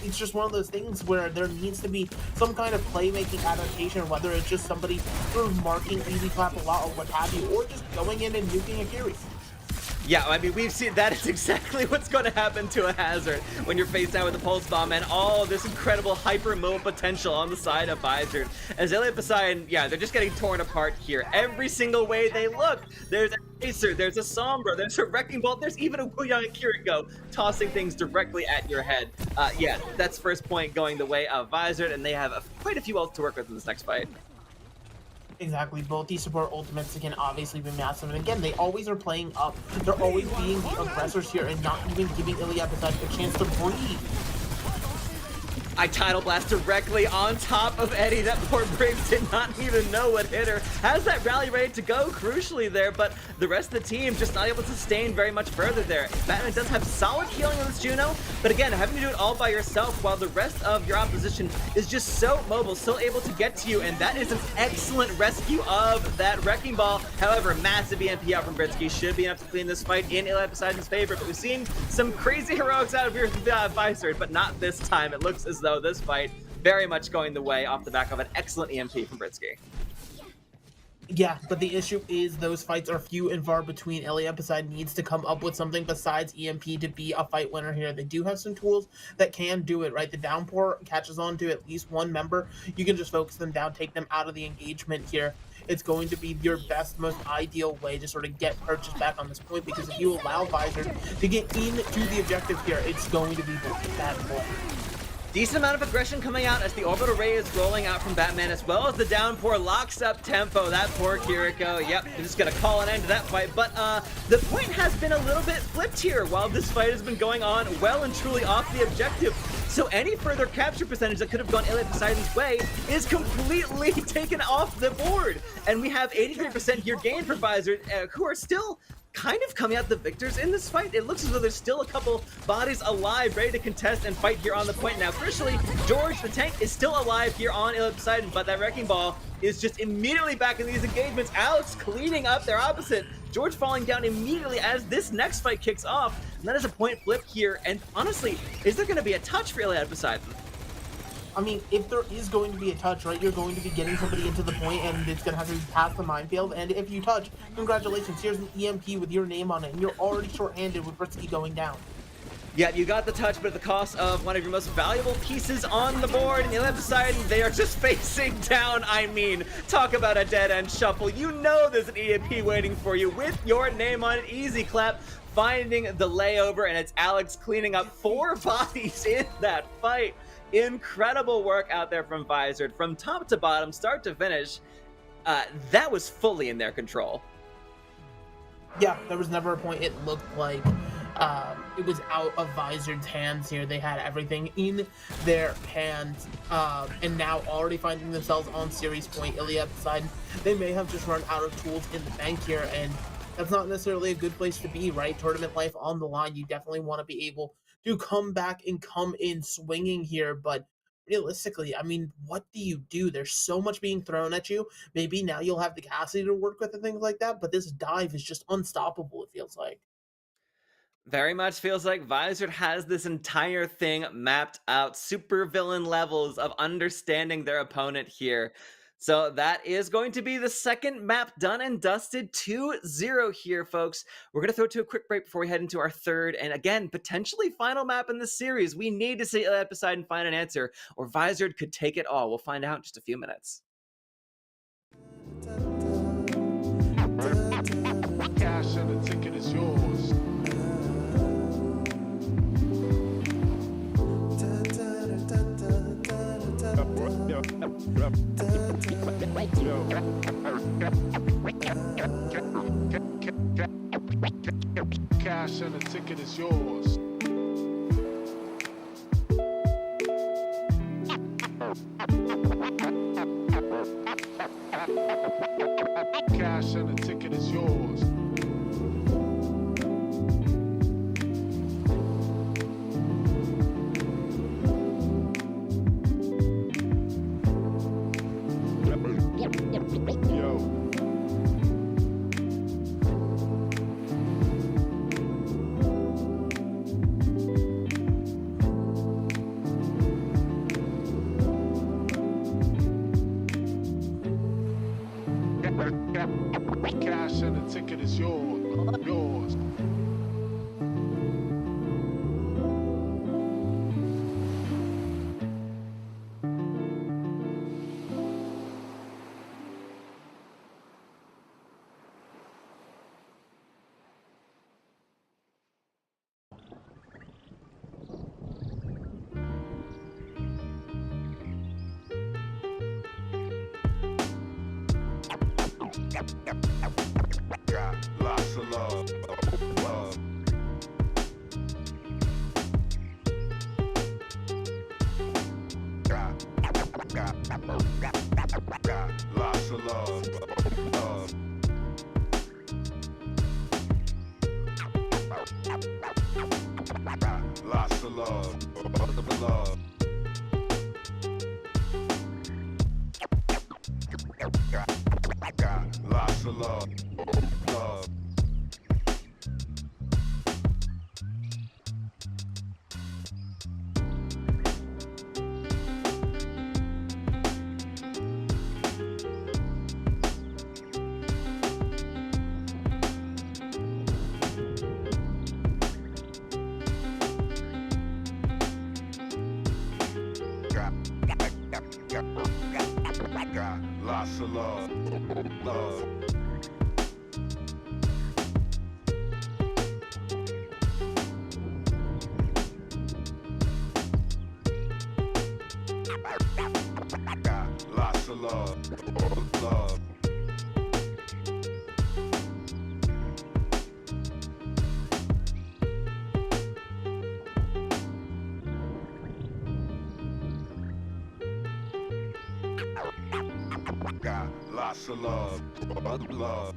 It's just one of those things where there needs to be some kind of playmaking adaptation, whether it's just somebody sort of marking Easy Clap a lot or what have you, or just going in and nuking a Fury. Yeah, I mean, we've seen that is exactly what's going to happen to a Hazard when you're faced down with a Pulse Bomb and all this incredible hyper-mobile potential on the side of Vizard. As Elliot Poseidon, yeah, they're just getting torn apart here. Every single way they look, there's a Racer, there's a Sombra, there's a Wrecking Ball, there's even a Wuyang and Kiriko tossing things directly at your head. Yeah, that's first point going the way of Vizard, and they have quite a few ults to work with in this next fight. Exactly, both these support ultimates can obviously be massive, and again, they always are playing up. They're always being the aggressors here and not even giving Iliad a chance to breathe. I Tidal Blast directly on top of Eddie. That poor Briggs did not even know what hit her. Has that rally ready to go, crucially there, but the rest of the team just not able to sustain very much further there. Batman does have solid healing with this Juno, but again, having to do it all by yourself while the rest of your opposition is just so mobile, still able to get to you, and that is an excellent rescue of that Wrecking Ball. However, massive EMP out from Britsky should be enough to clean this fight in Iliad Poseidon's favor, but we've seen some crazy heroics out of your Vizard, but not this time. It looks as though this fight very much going the way off the back of an excellent EMP from Britsky. Yeah, but the issue is those fights are few and far between. Iliad Poseidon needs to come up with something besides EMP to be a fight winner here. They do have some tools that can do it, right? The downpour catches on to at least one member. You can just focus them down, take them out of the engagement here. It's going to be your best, most ideal way to sort of get purchase back on this point, because if you allow Vizard to get into the objective here, it's going to be bad boy. Decent amount of aggression coming out as the orbital ray is rolling out from Batman, as well as the downpour locks up tempo. That poor Kiriko. Yep, they're just gonna call an end to that fight. But the point has been a little bit flipped here while this fight has been going on well and truly off the objective. So any further capture percentage that could have gone Iliad Poseidon's way is completely taken off the board. And we have 83% here gained for Vizard, who are still kind of coming out the victors in this fight. It looks as though there's still a couple bodies alive, ready to contest and fight here on the point. Now, crucially, George the tank is still alive here on Iliad Poseidon, but that Wrecking Ball is just immediately back in these engagements. Alex cleaning up their opposite. George falling down immediately as this next fight kicks off. And that is a point flip here. And honestly, is there going to be a touch for Iliad Poseidon? I mean, if there is going to be a touch, right, you're going to be getting somebody into the point, and it's going to have to be past the minefield. And if you touch, congratulations, here's an EMP with your name on it, and you're already short-handed with Britsky going down. Yeah, you got the touch, but at the cost of one of your most valuable pieces on the board. And Iliad Poseidon, they are just facing down. I mean, talk about a dead-end shuffle. You know there's an EMP waiting for you with your name on it. Easy clap, finding the layover, and it's Alex cleaning up 4 bodies in that fight. Incredible work out there from Vizard, from top to bottom, start to finish. That was fully in their control. Yeah, there was never a point it looked like it was out of Vizard's hands here. They had everything in their hands, and now already finding themselves on series point. Iliad Poseidon, they may have just run out of tools in the bank here, and that's not necessarily a good place to be, right? Tournament life on the line. You definitely want to be able to come back and come in swinging here, but realistically, I mean, what do you do? There's so much being thrown at you. Maybe now you'll have the capacity to work with and things like that, but this dive is just unstoppable, it feels like. Very much feels like Vizard has this entire thing mapped out. Super villain levels of understanding their opponent here. So that is going to be the second map done and dusted. 2-0 here, folks. We're going to throw it to a quick break before we head into our third and, again, potentially final map in the series. We need to see Iliad Poseidon find an answer, or Vizard could take it all. We'll find out in just a few minutes. Cash and the ticket is yours. Cash and the ticket is yours. Cash and the ticket is yours. Yo. Got lots of love. Love. Got lots of love. Love. Got lots of love. Love. Got lots of love. Love. Got lots of love. Love. Got lots of love. Love. Got lots of love. Love.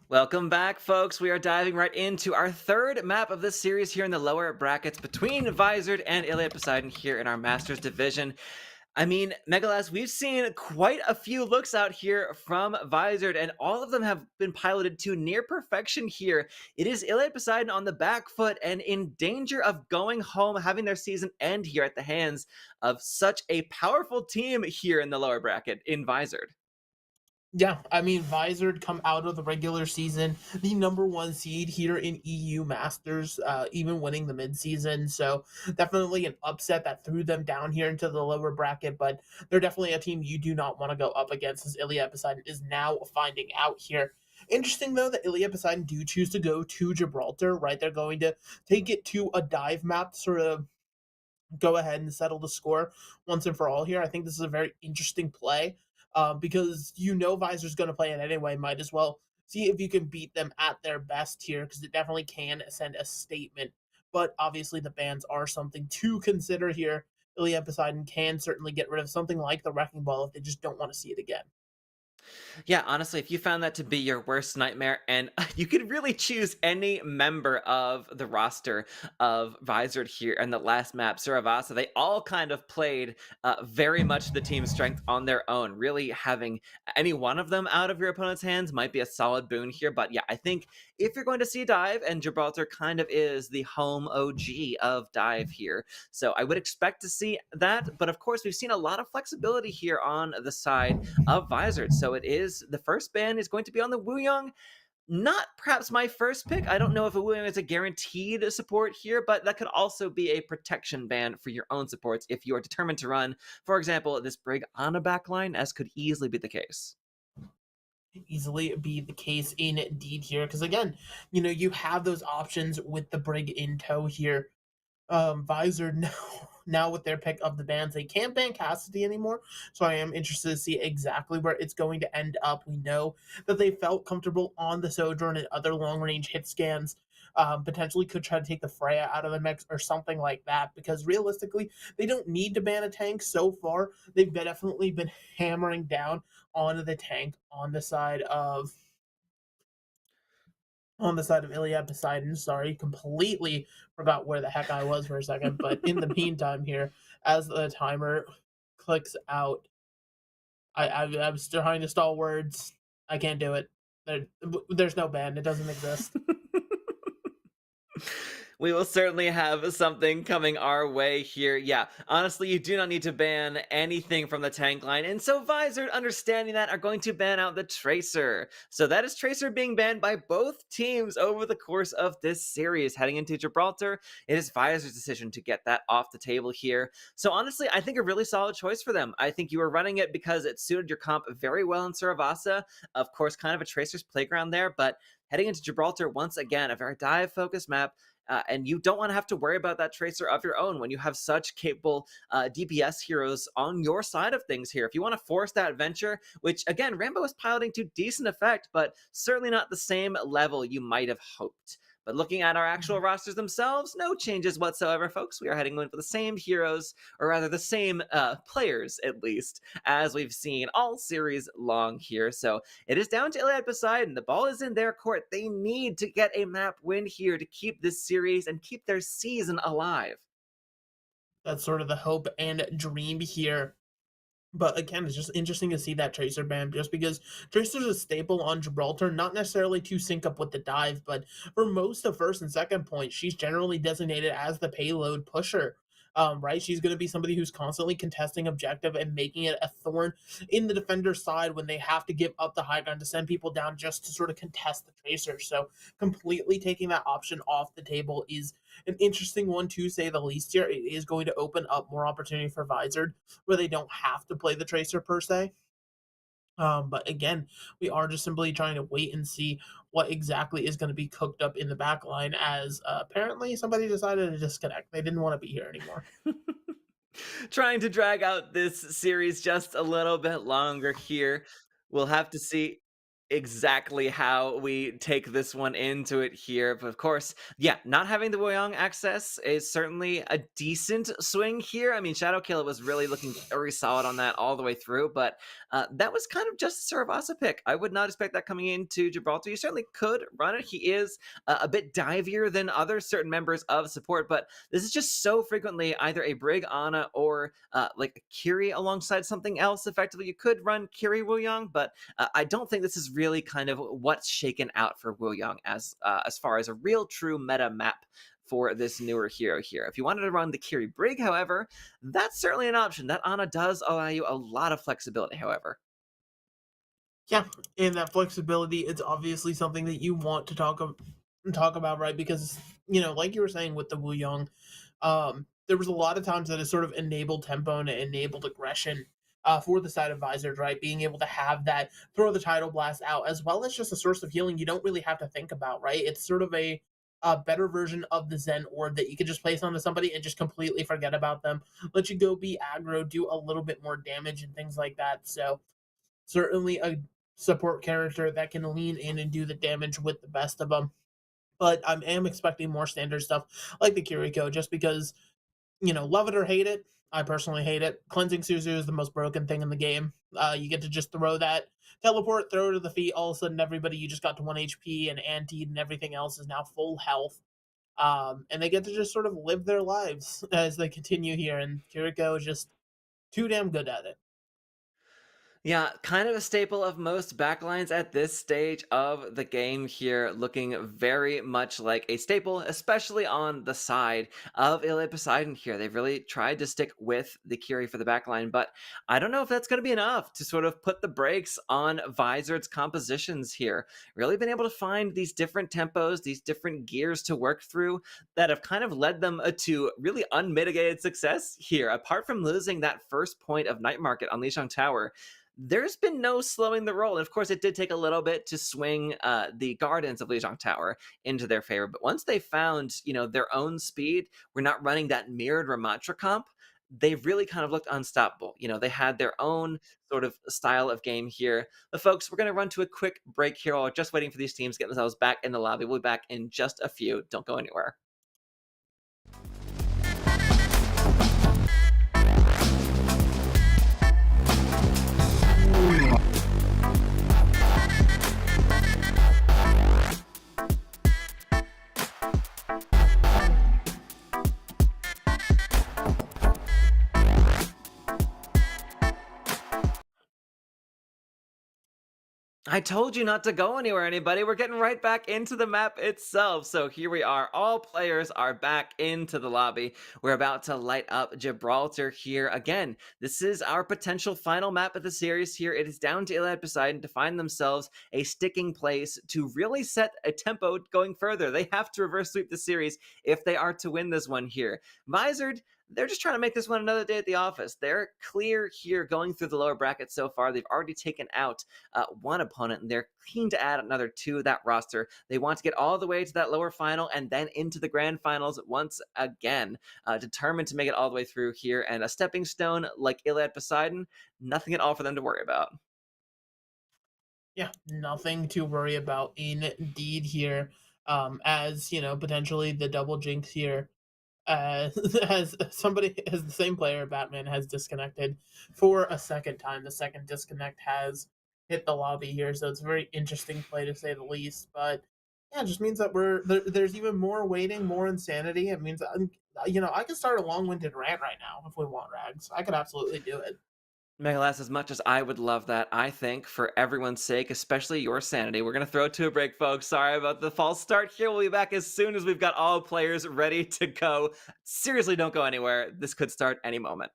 Welcome back, folks. We are diving right into our third map of this series here in the lower brackets between Visored and Iliad Poseidon here in our Masters division. I mean, Megalas, we've seen quite a few looks out here from Visored, and all of them have been piloted to near perfection here. It is Iliad Poseidon on the back foot and in danger of going home, having their season end here at the hands of such a powerful team here in the lower bracket in Visored. Yeah, I mean, Visored come out of the regular season, the number one seed here in EU Masters, even winning the midseason. So definitely an upset that threw them down here into the lower bracket, but they're definitely a team you do not want to go up against, as Iliad Poseidon is now finding out here. Interesting, though, that Iliad Poseidon do choose to go to Gibraltar, right? They're going to take it to a dive map, sort of go ahead and settle the score once and for all here. I think this is a very interesting play because you know Visor's going to play it anyway. Might as well see if you can beat them at their best here because it definitely can send a statement. But obviously, the bans are something to consider here. Iliad Poseidon can certainly get rid of something like the Wrecking Ball if they just don't want to see it again. Yeah, honestly, if you found that to be your worst nightmare, and you could really choose any member of the roster of Visored here and the last map, Suravasa, they all kind of played very much the team's strength on their own. Really having any one of them out of your opponent's hands might be a solid boon here. But yeah, I think if you're going to see Dive, and Gibraltar kind of is the home OG of Dive here, so I would expect to see that. But of course, we've seen a lot of flexibility here on the side of Visored, so it is the first ban is going to be on the Wuyong. Not perhaps my first pick. I don't know if a William is a guaranteed support here, but that could also be a protection ban for your own supports if you are determined to run, for example, this Brig on a backline, as could easily be the case. Easily be the case indeed here, because again, you have those options with the Brig in tow here. Visor now with their pick of the bans, they can't ban Cassidy anymore. So I am interested to see exactly where it's going to end up. We know that they felt comfortable on the Sojourn and other long range hit scans. Potentially could try to take the Freya out of the mix or something like that, because realistically, they don't need to ban a tank so far. They've definitely been hammering down on the tank on the side of Iliad Poseidon. Sorry, completely forgot where the heck I was for a second. But in the meantime, here, as the timer clicks out, I'm trying to stall words. I can't do it. There's no ban. It doesn't exist. We will certainly have something coming our way here. Yeah, honestly, you do not need to ban anything from the tank line. And so Visor, understanding that, are going to ban out the Tracer. So that is Tracer being banned by both teams over the course of this series. Heading into Gibraltar, it is Visor's decision to get that off the table here. So honestly, I think a really solid choice for them. I think you were running it because it suited your comp very well in Saravasa. Of course, kind of a Tracer's playground there, but heading into Gibraltar, once again, a very dive-focused map. And you don't want to have to worry about that tracer of your own when you have such capable DPS heroes on your side of things here. If you want to force that venture, which again, Rambo is piloting to decent effect, but certainly not the same level you might have hoped. But looking at our actual rosters themselves, no changes whatsoever, folks. We are heading in for the same heroes, or rather the same players, at least, as we've seen all series long here. So it is down to Iliad Poseidon. The ball is in their court. They need to get a map win here to keep this series and keep their season alive. That's sort of the hope and dream here. But again, it's just interesting to see that Tracer ban, just because Tracer's a staple on Gibraltar, not necessarily to sync up with the dive, but for most of first and second point, she's generally designated as the payload pusher. Right? She's going to be somebody who's constantly contesting objective and making it a thorn in the defender's side when they have to give up the high ground to send people down just to sort of contest the Tracer. So completely taking that option off the table is an interesting one, to say the least here. It is going to open up more opportunity for Visor, where they don't have to play the Tracer per se. But again, we are just simply trying to wait and see what exactly is going to be cooked up in the back line, as apparently somebody decided to disconnect. They didn't want to be here anymore. Trying to drag out this series just a little bit longer here. We'll have to see exactly how we take this one into it here. But of course, yeah, not having the Woyong access is certainly a decent swing here. I mean, Shadowkill was really looking very solid on that all the way through, but that was kind of just a Saravasa pick. I would not expect that coming into Gibraltar. You certainly could run it. He is a bit divier than other certain members of support, but this is just so frequently either a Brig Ana or like a Kiri alongside something else. Effectively, you could run Kiri Woyong, but I don't think this is really kind of what's shaken out for Woyong as far as a real true meta map for this newer hero here. If you wanted to run the Kiri Brig, however, that's certainly an option. That Ana does allow you a lot of flexibility, however. Yeah, and that flexibility, it's obviously something that you want to talk about, right? Because like you were saying with the Wu Yong, there was a lot of times that it sort of enabled tempo and it enabled aggression for the side advisors, right? Being able to have that throw the tidal blast out, as well as just a source of healing you don't really have to think about, right? It's sort of a better version of the Zen orb that you could just place onto somebody and just completely forget about them. Let you go be aggro, do a little bit more damage and things like that. So certainly a support character that can lean in and do the damage with the best of them. But I am expecting more standard stuff like the Kiriko, just because, love it or hate it. I personally hate it. Cleansing Suzu is the most broken thing in the game. You get to just throw that teleport, throw it to the feet. All of a sudden, everybody you just got to 1 HP and antied and everything else is now full health. And they get to just sort of live their lives as they continue here. And Kiriko is just too damn good at it. Yeah, kind of a staple of most backlines at this stage of the game here, looking very much like a staple, especially on the side of Iliad Poseidon here. They've really tried to stick with the Kiri for the backline, but I don't know if that's going to be enough to sort of put the brakes on Vizard's compositions here. Really been able to find these different tempos, these different gears to work through that have kind of led them to really unmitigated success here. Apart from losing that first point of Night Market on Lijiang Tower, there's been no slowing the roll. And of course, it did take a little bit to swing the Gardens of Lijiang Tower into their favor. But once they found, their own speed, we're not running that mirrored Ramatra comp. They've really kind of looked unstoppable. They had their own sort of style of game here. But folks, we're going to run to a quick break here while we're just waiting for these teams to get themselves back in the lobby. We'll be back in just a few. Don't go anywhere. I told you not to go anywhere, anybody. We're getting right back into the map itself. So here we are. All players are back into the lobby. We're about to light up Gibraltar here. Again, this is our potential final map of the series here. It is down to Iliad Poseidon to find themselves a sticking place to really set a tempo going further. They have to reverse sweep the series if they are to win this one here. Vizard, they're just trying to make this one another day at the office. They're clear here going through the lower bracket so far. They've already taken out one opponent, and they're keen to add another to that roster. They want to get all the way to that lower final and then into the grand finals once again, determined to make it all the way through here. And a stepping stone like Iliad Poseidon, nothing at all for them to worry about. Yeah, nothing to worry about indeed here. As potentially the double jinx here, as the same player, Batman, has disconnected for a second time. The second disconnect has hit the lobby here, so it's a very interesting play to say the least. But yeah, it just means that there's even more waiting, more insanity. It means I can start a long-winded rant right now if we want, Rags. I could absolutely do it. Megalas, as much as I would love that, I think for everyone's sake, especially your sanity, we're going to throw it to a break, folks. Sorry about the false start here. We'll be back as soon as we've got all players ready to go. Seriously, don't go anywhere. This could start any moment.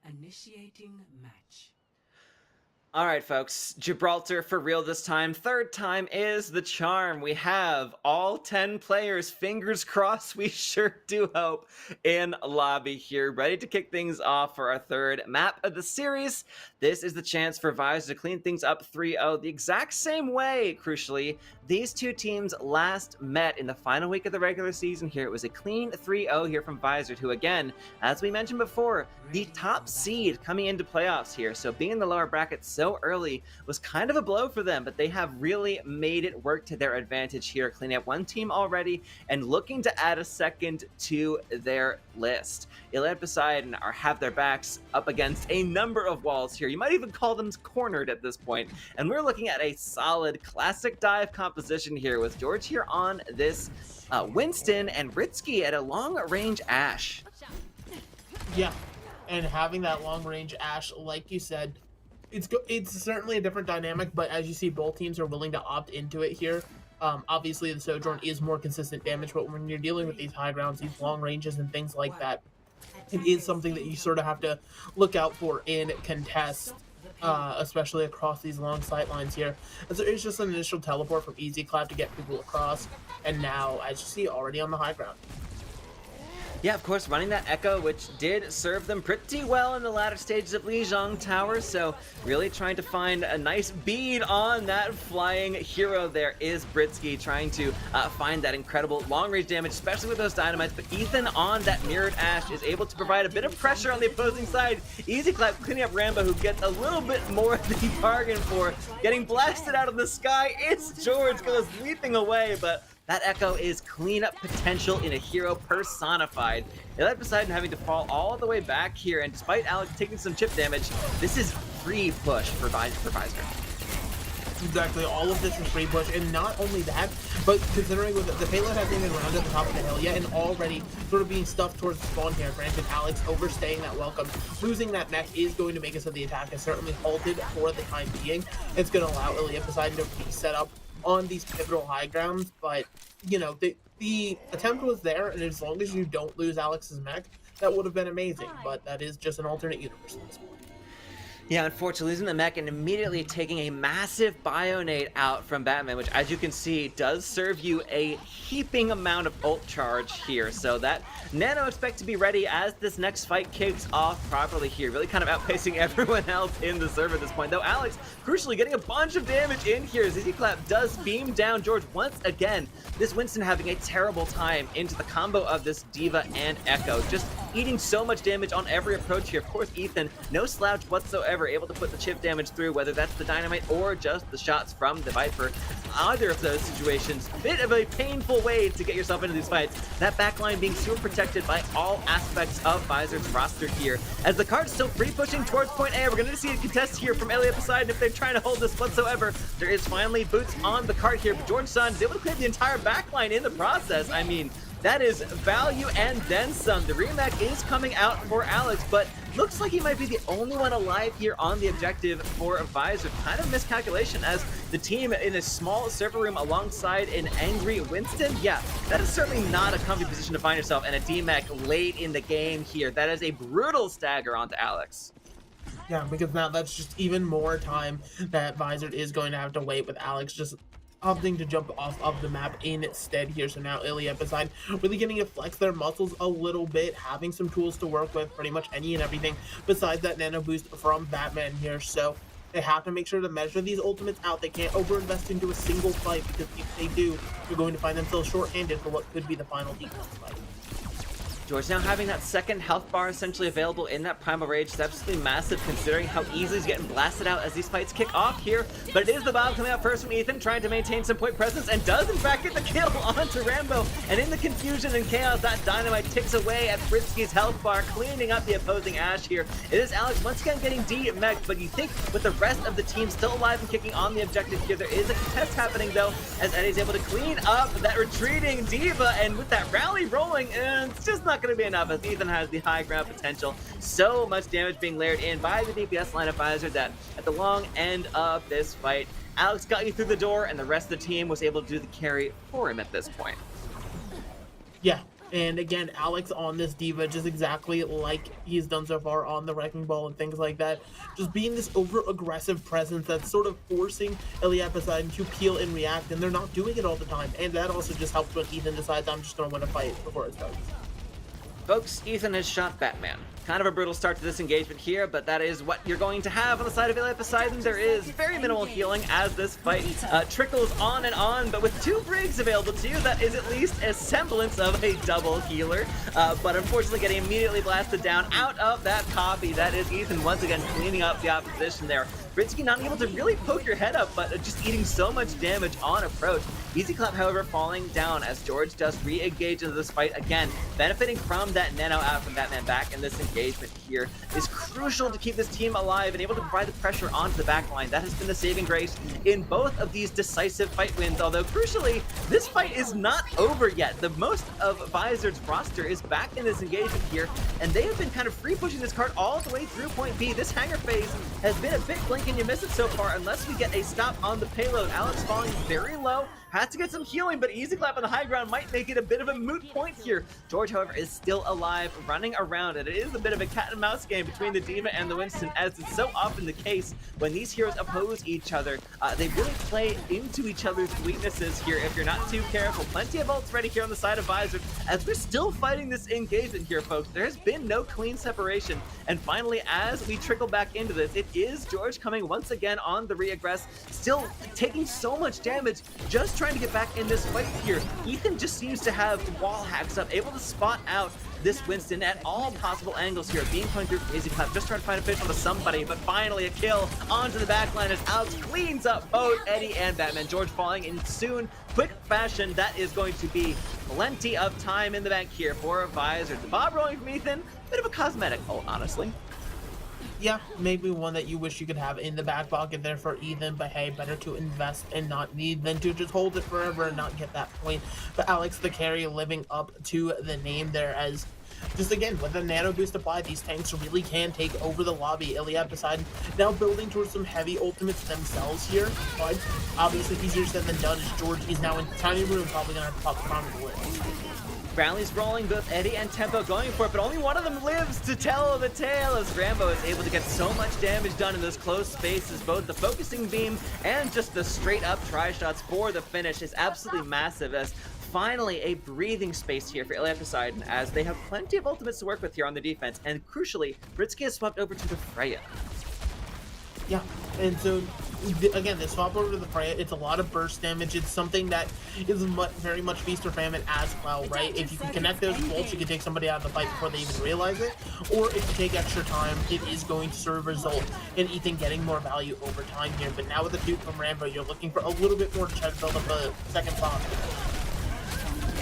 Initiating match. All right, folks, Gibraltar for real this time. Third time is the charm. We have all 10 players, fingers crossed, we sure do hope, in lobby here, ready to kick things off for our third map of the series. This is the chance for Vizor to clean things up 3-0 the exact same way, crucially. These two teams last met in the final week of the regular season here. It was a clean 3-0 here from Vizor, who again, as we mentioned before, the top seed coming into playoffs here. So being in the lower bracket so early was kind of a blow for them, but they have really made it work to their advantage here, cleaning up one team already and looking to add a second to their list. Iliad Poseidon have their backs up against a number of walls here. You might even call them cornered at this point. And we're looking at a solid classic dive composition here with George here on this Winston and Ritsky at a long-range Ashe. Yeah, and having that long-range Ashe, like you said, it's certainly a different dynamic, but as you see, both teams are willing to opt into it here. Obviously, the Sojourn is more consistent damage, but when you're dealing with these high grounds, these long ranges and things like that, it is something that you sort of have to look out for in contest, especially across these long sight lines here. And so it's just an initial teleport from Easy Clap to get people across, and now, as you see, already on the high ground. Yeah, of course, running that Echo, which did serve them pretty well in the latter stages of Lijiang Tower, so really trying to find a nice bead on that flying hero there is Britsky, trying to find that incredible long-range damage, especially with those dynamites, but Ethan on that Mirrored Ash is able to provide a bit of pressure on the opposing side. Easy clap cleaning up Rambo, who gets a little bit more than he bargained for. Getting blasted out of the sky, it's George goes leaping away, but that Echo is cleanup potential in a hero personified. It led Poseidon having to fall all the way back here, and despite Alex taking some chip damage, this is free push for Visor. Exactly, all of this is free push, and not only that, but considering with the payload hasn't even rounded at the top of the hill yet, and already sort of being stuffed towards the spawn here. Granted, Alex overstaying that welcome, losing that mech is going to make it so the attack is certainly halted for the time being. It's going to allow Ilya Poseidon to be set up on these pivotal high grounds, but you know, the attempt was there, and as long as you don't lose Alex's mech, that would have been amazing, but that is just an alternate universe at this point. Yeah, unfortunately, losing the mech and immediately taking a massive Bionate out from Batman, which, as you can see, does serve you a heaping amount of ult charge here. So that Nano expect to be ready as this next fight kicks off properly here, really kind of outpacing everyone else in the server at this point. Though Alex, crucially, getting a bunch of damage in here. ZZ Clap does beam down George once again. This Winston having a terrible time into the combo of this Diva and Echo, just eating so much damage on every approach here. Of course, Ethan, no slouch whatsoever, able to put the chip damage through, whether that's the dynamite or just the shots from the Viper. Either of those situations, bit of a painful way to get yourself into these fights. That backline being super protected by all aspects of Visor's roster here. As the card's still free pushing towards point A, we're going to see a contest here from Ilya Poseidon if they're trying to hold this whatsoever. There is finally boots on the card here, but George Sun is able to clear the entire backline in the process. I mean, that is value and then some. The remake is coming out for Alex, but looks like he might be the only one alive here on the objective for Visor. Kind of miscalculation as the team in a small server room alongside an angry Winston. Yeah, that is certainly not a comfy position to find yourself, and a DMAC late in the game here. That is a brutal stagger onto Alex. Yeah, because now that's just even more time that Visor is going to have to wait with Alex just opting to jump off of the map instead here. So now Ilya Poseidon really getting to flex their muscles a little bit, having some tools to work with, pretty much any and everything besides that nano boost from Batman here. So they have to make sure to measure these ultimates out. They can't overinvest into a single fight, because if they do, they're going to find themselves short-handed for what could be the final defense fight. George now having that second health bar essentially available in that Primal Rage is absolutely massive, considering how easily he's getting blasted out as these fights kick off here. But it is the bomb coming out first from Ethan, trying to maintain some point presence, and does in fact get the kill onto Rambo. And in the confusion and chaos, that dynamite ticks away at Britsky's health bar, cleaning up the opposing Ash here. It is Alex once again getting D-mech, but you think with the rest of the team still alive and kicking on the objective here, there is a contest happening though, as Eddie's able to clean up that retreating Diva, and with that rally rolling, it's just not going to be enough as Ethan has the high ground potential. So much damage being layered in by the DPS line of Visor that at the long end of this fight, Alex got you through the door and the rest of the team was able to do the carry for him at this point. Yeah, and again, Alex on this Diva, just exactly like he's done so far on the Wrecking Ball and things like that. Just being this over-aggressive presence that's sort of forcing Ilya Poseidon to peel and react, and they're not doing it all the time. And that also just helps when Ethan decides, I'm just going to win a fight before it starts. Folks, Ethan has shot Batman. Kind of a brutal start to this engagement here, but that is what you're going to have on the side of Ilya Poseidon. There is very minimal healing as this fight trickles on and on, but with two Briggs available to you, that is at least a semblance of a double healer. But unfortunately getting immediately blasted down out of that copy. That is Ethan once again cleaning up the opposition there. Britsky not able to really poke your head up, but just eating so much damage on approach. Easy Clap, however, falling down as George does re-engage into this fight again, benefiting from that nano out from Batman back in this engagement here is crucial to keep this team alive and able to provide the pressure onto the backline. That has been the saving grace in both of these decisive fight wins, although crucially, this fight is not over yet. The most of Visor's roster is back in this engagement here, and they have been kind of free pushing this card all the way through point B. This hangar phase has been a bit blink and you miss it so far unless we get a stop on the payload. Alex falling very low, has to get some healing, but Easy Clap on the high ground might make it a bit of a moot point here. George, however, is still alive, running around, and it is a bit of a cat and mouse game between the D.Va and the Winston, as is so often the case when these heroes oppose each other. They really play into each other's weaknesses here if you're not too careful. Plenty of ults ready here on the side of Visor, as we're still fighting this engagement here, folks. There has been no clean separation, and finally, as we trickle back into this, it is George coming once again on the re-aggress, still taking so much damage, just trying to get back in this fight here. Ethan just seems to have wall hacks up, able to spot out this Winston at all possible angles here, being coming through Easy Clap, just trying to find a fish onto somebody, but finally a kill onto the backline as Alex cleans up both Eddie and Batman. George falling in soon, quick fashion. That is going to be plenty of time in the bank here for Visor. The Bob rolling from Ethan, bit of a cosmetic ult, honestly. Yeah, maybe one that you wish you could have in the back pocket there for Ethan, but hey, better to invest and not need than to just hold it forever and not get that point. But Alex the carry living up to the name there, as just again with a nano boost applied, these tanks really can take over the lobby. Iliad Poseidon now building towards some heavy ultimates themselves here, but obviously easier said than done, as George is now in the tiny room, probably gonna have to pop the crown of the list. Brownlee's rolling, both Eddie and Tempo going for it, but only one of them lives to tell the tale, as Rambo is able to get so much damage done in those close spaces. Both the focusing beam and just the straight up try shots for the finish is absolutely massive, as finally a breathing space here for Iliad Poseidon, as they have plenty of ultimates to work with here on the defense, and crucially, Britsky has swapped over to the Freya. Yeah, and so again, this swap over to the Freya, it's a lot of burst damage. It's something that is very much feast or famine as well, right? If you can connect those bolts, you can take somebody out of the fight before they even realize it. Or if you take extra time, it is going to sort of result in Ethan getting more value over time here. But now with the dupe from Rambo, you're looking for a little bit more to build up a second bomb.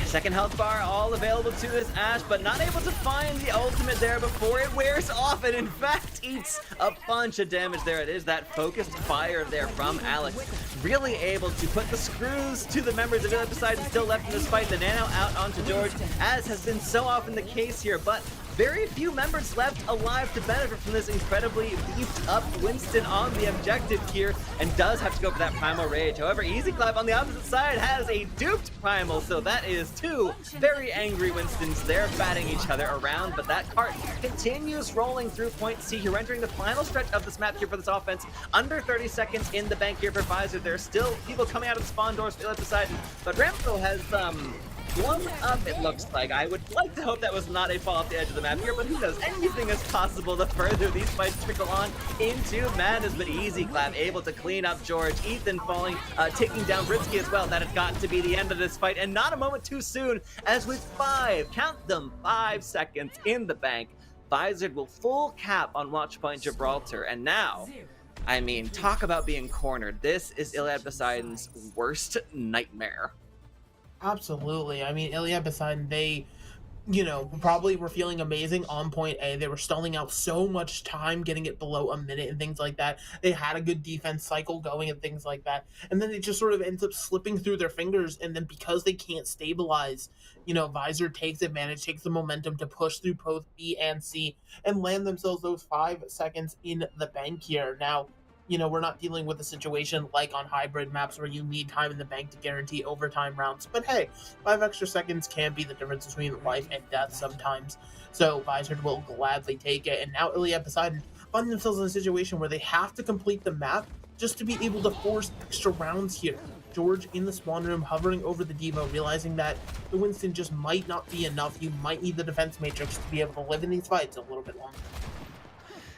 Second health bar all available to this Ashe, but not able to find the ultimate there before it wears off, and in fact eats a bunch of damage there. It is that focused fire there from Alex, really able to put the screws to the members of Iliad Poseidon still left in this fight. The nano out onto George, as has been so often the case here, but very few members left alive to benefit from this incredibly beefed up Winston on the objective here, and does have to go for that Primal Rage. However, Easy Clap on the opposite side has a duped Primal, so that is two very angry Winstons there batting each other around, but that cart continues rolling through point C here, entering the final stretch of this map here for this offense. Under 30 seconds in the bank here for Visor. There's still people coming out of the spawn doors for Iliad Poseidon, but Rambo has blown up, it looks like. I would like to hope that was not a fall off the edge of the map here, but who knows? Anything is possible the further these fights trickle on into madness. But Easy Clap able to clean up George. Ethan falling, taking down Britsky as well. That had got to be the end of this fight, and not a moment too soon, as with 5 seconds in the bank, Visor will full cap on Watchpoint Gibraltar. And now, I mean, talk about being cornered. This is Iliad Poseidon's worst nightmare. Absolutely. I mean, Iliad Poseidon, they, you know, probably were feeling amazing on point A. They were stalling out so much time, getting it below a minute and things like that. They had a good defense cycle going and things like that. And then it just sort of ends up slipping through their fingers. And then because they can't stabilize, you know, Visor takes advantage, takes the momentum to push through both B and C and land themselves those 5 seconds in the bank here. Now, you know, we're not dealing with a situation like on hybrid maps where you need time in the bank to guarantee overtime rounds. But hey, 5 extra seconds can be the difference between life and death sometimes. So Visor will gladly take it. And now Iliad Poseidon find themselves in a situation where they have to complete the map just to be able to force extra rounds here. George in the spawn room hovering over the D.Va, realizing that the Winston just might not be enough. You might need the defense matrix to be able to live in these fights a little bit longer.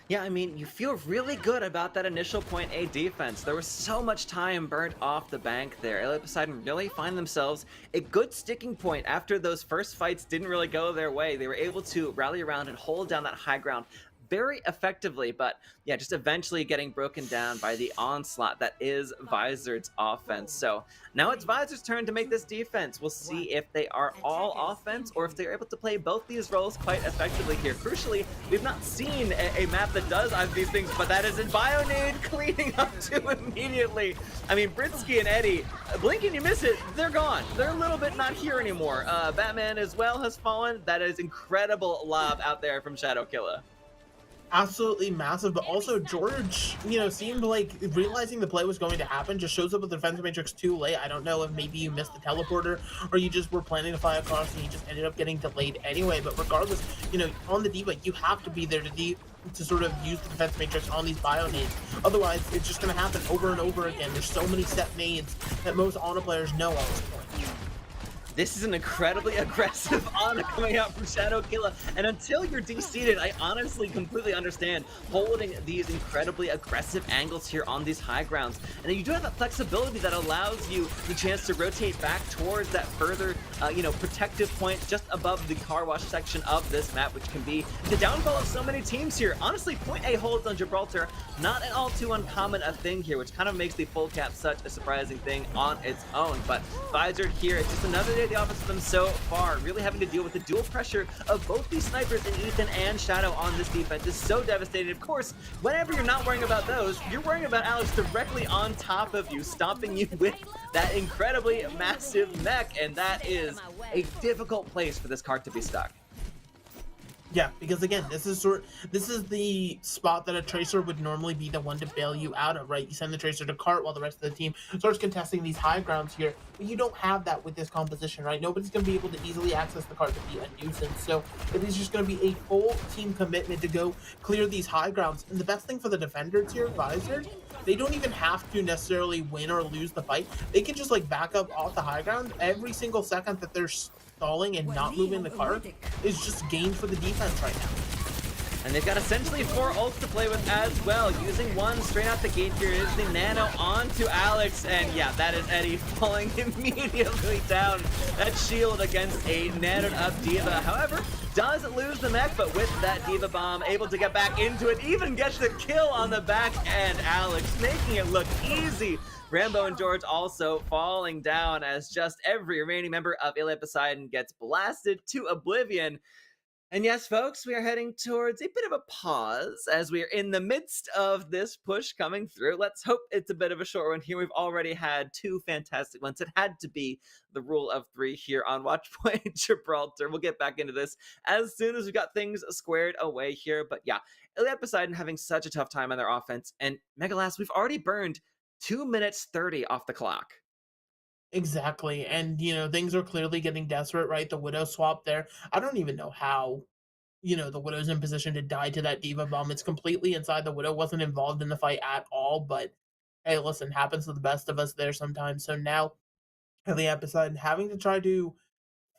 Yeah, I mean, you feel really good about that initial point A defense. There was so much time burned off the bank there. Iliad Poseidon really find themselves a good sticking point after those first fights didn't really go their way. They were able to rally around and hold down that high ground very effectively, but yeah, just eventually getting broken down by the onslaught that is Visor's offense. So now it's Visor's turn to make this defense. We'll see if they are all offense or if they're able to play both these roles quite effectively here. Crucially, we've not seen a map that does either of these things, but that is in Bionade cleaning up to immediately. I mean, Britsky and Eddie, blink and you miss it, they're gone. They're a little bit not here anymore. Batman as well has fallen. That is incredible lob out there from Shadow Killer. absolutely massive, but also George, seemed like realizing the play was going to happen, just shows up with the defensive matrix too late. I don't know if maybe you missed the teleporter or you just were planning to fly across and you just ended up getting delayed anyway. But regardless, on the D.Va, you have to be there to sort of use the defense matrix on these bio nades. Otherwise, it's just going to happen over and over again. There's so many set nades that most Ana players know at this point. This is an incredibly aggressive Ana coming out from Shadow Killa, and until you're de-seated, I honestly completely understand holding these incredibly aggressive angles here on these high grounds. And you do have that flexibility that allows you the chance to rotate back towards that further, protective point just above the car wash section of this map, which can be the downfall of so many teams here. Honestly, point A holds on Gibraltar, not an all too uncommon a thing here, which kind of makes the full cap such a surprising thing on its own. But Visor here, it's just another day the offense for them so far, really having to deal with the dual pressure of both these snipers in Ethan and Shadow on this defense is so devastating. Of course, whenever you're not worrying about those, you're worrying about Alex directly on top of you, stomping you with that incredibly massive mech, and that is a difficult place for this cart to be stuck. Yeah, because again, this is the spot that a tracer would normally be the one to bail you out of, right? You send the tracer to cart while the rest of the team starts contesting these high grounds here, but you don't have that with this composition, right? Nobody's going to be able to easily access the cart to be a nuisance, so it is just going to be a full team commitment to go clear these high grounds. And the best thing for the defenders here, Visor, they don't even have to necessarily win or lose the fight. They can just back up off the high ground. Every single second that they're stalling and not moving the cart is just gained for the defense right now. And they've got essentially 4 ults to play with as well. Using one straight out the gate here is the nano onto Alex. And yeah, that is Eddie falling immediately down. That shield against a nanoed up D.Va. However, does lose the mech, but with that D.Va bomb, able to get back into it, even gets the kill on the back end. Alex making it look easy. Rambo and George also falling down as just every remaining member of Iliad Poseidon gets blasted to oblivion. And yes, folks, we are heading towards a bit of a pause as we are in the midst of this push coming through. Let's hope it's a bit of a short one here. We've already had 2 fantastic ones. It had to be the rule of 3 here on Watchpoint Gibraltar. We'll get back into this as soon as we got things squared away here. But yeah, Iliad Poseidon having such a tough time on their offense. And Megalas, we've already burned 2 minutes 30 off the clock. Exactly, and things are clearly getting desperate, right? The Widow swap there. I don't even know how, the Widow's in position to die to that D.Va bomb. It's completely inside. The Widow wasn't involved in the fight at all, but hey, listen, happens to the best of us there sometimes. So now, the episode having to try to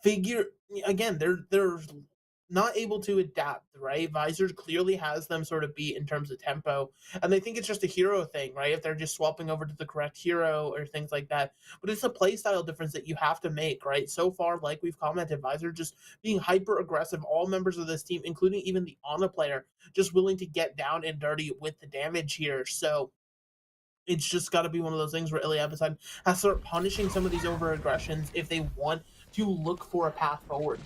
figure again, they're not able to adapt, right? Visor clearly has them sort of beat in terms of tempo, and they think it's just a hero thing, right? If they're just swapping over to the correct hero or things like that. But it's a playstyle difference that you have to make, right? So far, like we've commented, Visor just being hyper aggressive. All members of this team, including even the Ana player, just willing to get down and dirty with the damage here. So it's just got to be one of those things where Iliad Poseidon has to start punishing some of these over aggressions if they want to look for a path forward.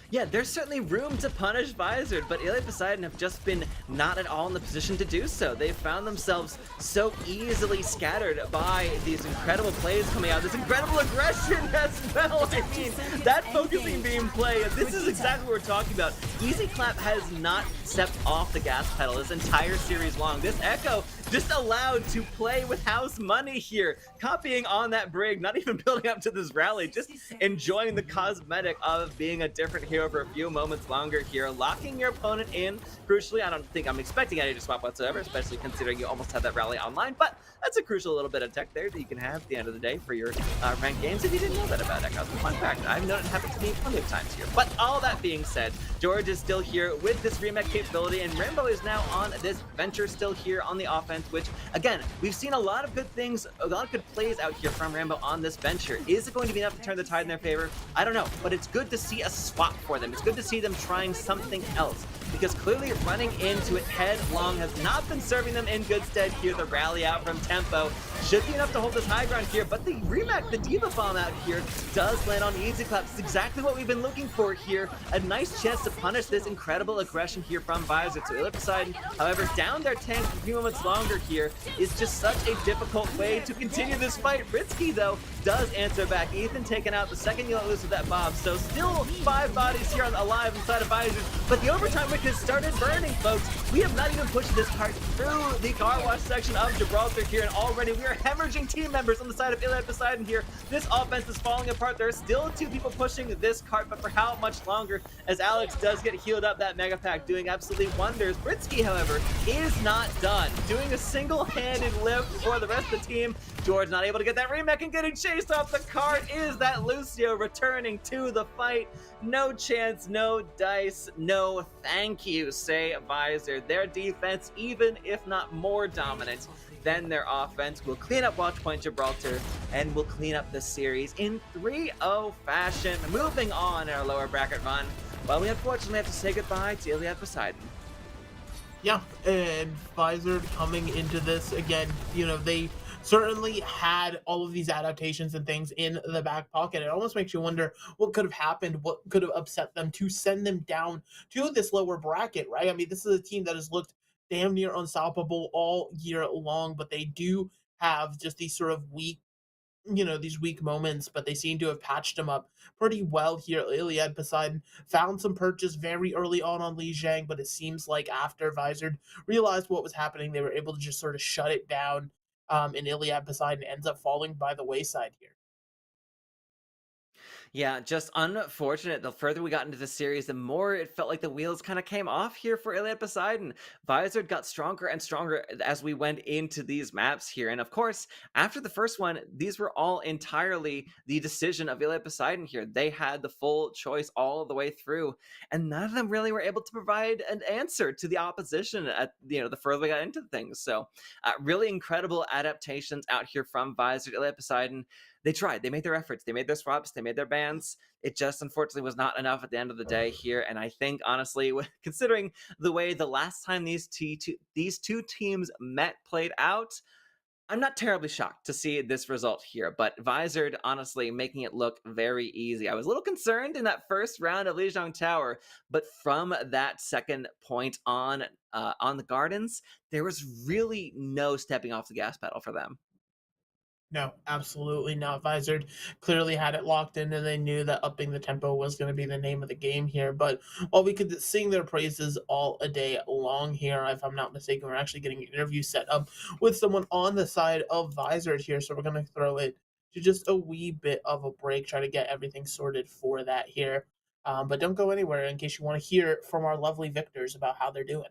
Yeah, there's certainly room to punish Visor, but Iliad Poseidon have just been not at all in the position to do so. They've found themselves so easily scattered by these incredible plays coming out, this incredible aggression as well. I mean, that focusing beam play, this is exactly what we're talking about. Easy Clap has not stepped off the gas pedal this entire series long. This Echo just allowed to play with house money here, copying on that Brig, not even building up to this rally, just enjoying the cosmetic of being a different hero for a few moments longer here, locking your opponent in. Crucially, I don't think I'm expecting any to swap whatsoever, especially considering you almost had that rally online, but that's a crucial little bit of tech there that you can have at the end of the day for your ranked games if you didn't know that about Echoes. Fun fact, I've known it happen to me plenty of times here. But all that being said, George is still here with this remake capability, and Rambo is now on this venture still here on the offense, which, again, we've seen a lot of good things, a lot of good plays out here from Rambo on this venture. Is it going to be enough to turn the tide in their favor? I don't know, but it's good to see a swap for them. It's good to see them trying something else, because clearly running into it headlong has not been serving them in good stead here. The rally out from Tempo should be enough to hold this high ground here, but the Remac, the Diva Bomb out here, does land on the easy clap. It's exactly what we've been looking for here. A nice chance to punish this incredible aggression here from Visor. So Ilya Poseidon, however, down their tank for a few moments longer here is just such a difficult way to continue this fight. Ritsky, though, does answer back. Ethan taken out the second you let loose of that bomb. So still 5 bodies here alive inside of Visor, but the overtime wick has started burning, folks. We have not even pushed this cart through the car wash section of Gibraltar here, and already we are hemorrhaging team members on the side of Ilya Poseidon here. This offense is falling apart. There are still 2 people pushing this cart, but for how much longer, as Alex does get healed up, that Mega Pack doing absolutely wonders. Britsky, however, is not done. Doing a single-handed lift for the rest of the team. George not able to get that remake and getting chased off the cart. Is that Lucio returning to the fight? No chance, no dice, no thank you, say Visor. Their defense, even if not more dominant than their offense, will clean up Watch Point Gibraltar and will clean up the series in 3-0 fashion. Moving on in our lower bracket run, well, we unfortunately have to say goodbye to Ilya Poseidon. Yeah, and Visor coming into this again, they certainly had all of these adaptations and things in the back pocket. It almost makes you wonder what could have happened, what could have upset them to send them down to this lower bracket, right? I mean, this is a team that has looked damn near unstoppable all year long, but they do have just these sort of these weak moments, but they seem to have patched them up pretty well here. Iliad Poseidon found some purchase very early on Li Zhang, but it seems like after Visor realized what was happening, they were able to just sort of shut it down, and Iliad Poseidon ends up falling by the wayside here. Yeah, just unfortunate. The further we got into the series, the more it felt like the wheels kind of came off here for Iliad Poseidon. Visor got stronger and stronger as we went into these maps here. And of course, after the first one, these were all entirely the decision of Iliad Poseidon here. They had the full choice all the way through, and none of them really were able to provide an answer to the opposition at the further we got into things. So really incredible adaptations out here from Visor to Iliad Poseidon. They tried. They made their efforts. They made their swaps. They made their bans. It just unfortunately was not enough at the end of the day here. And I think, honestly, considering the way the last time these two teams met played out, I'm not terribly shocked to see this result here. But Visor, honestly, making it look very easy. I was a little concerned in that first round of Lijiang Tower, but from that second point on the Gardens, there was really no stepping off the gas pedal for them. No, absolutely not. Visor clearly had it locked in, and they knew that upping the tempo was going to be the name of the game here. But while we could sing their praises all a day long here, if I'm not mistaken, we're actually getting an interview set up with someone on the side of Visor here. So we're going to throw it to just a wee bit of a break, try to get everything sorted for that here. But don't go anywhere in case you want to hear from our lovely victors about how they're doing.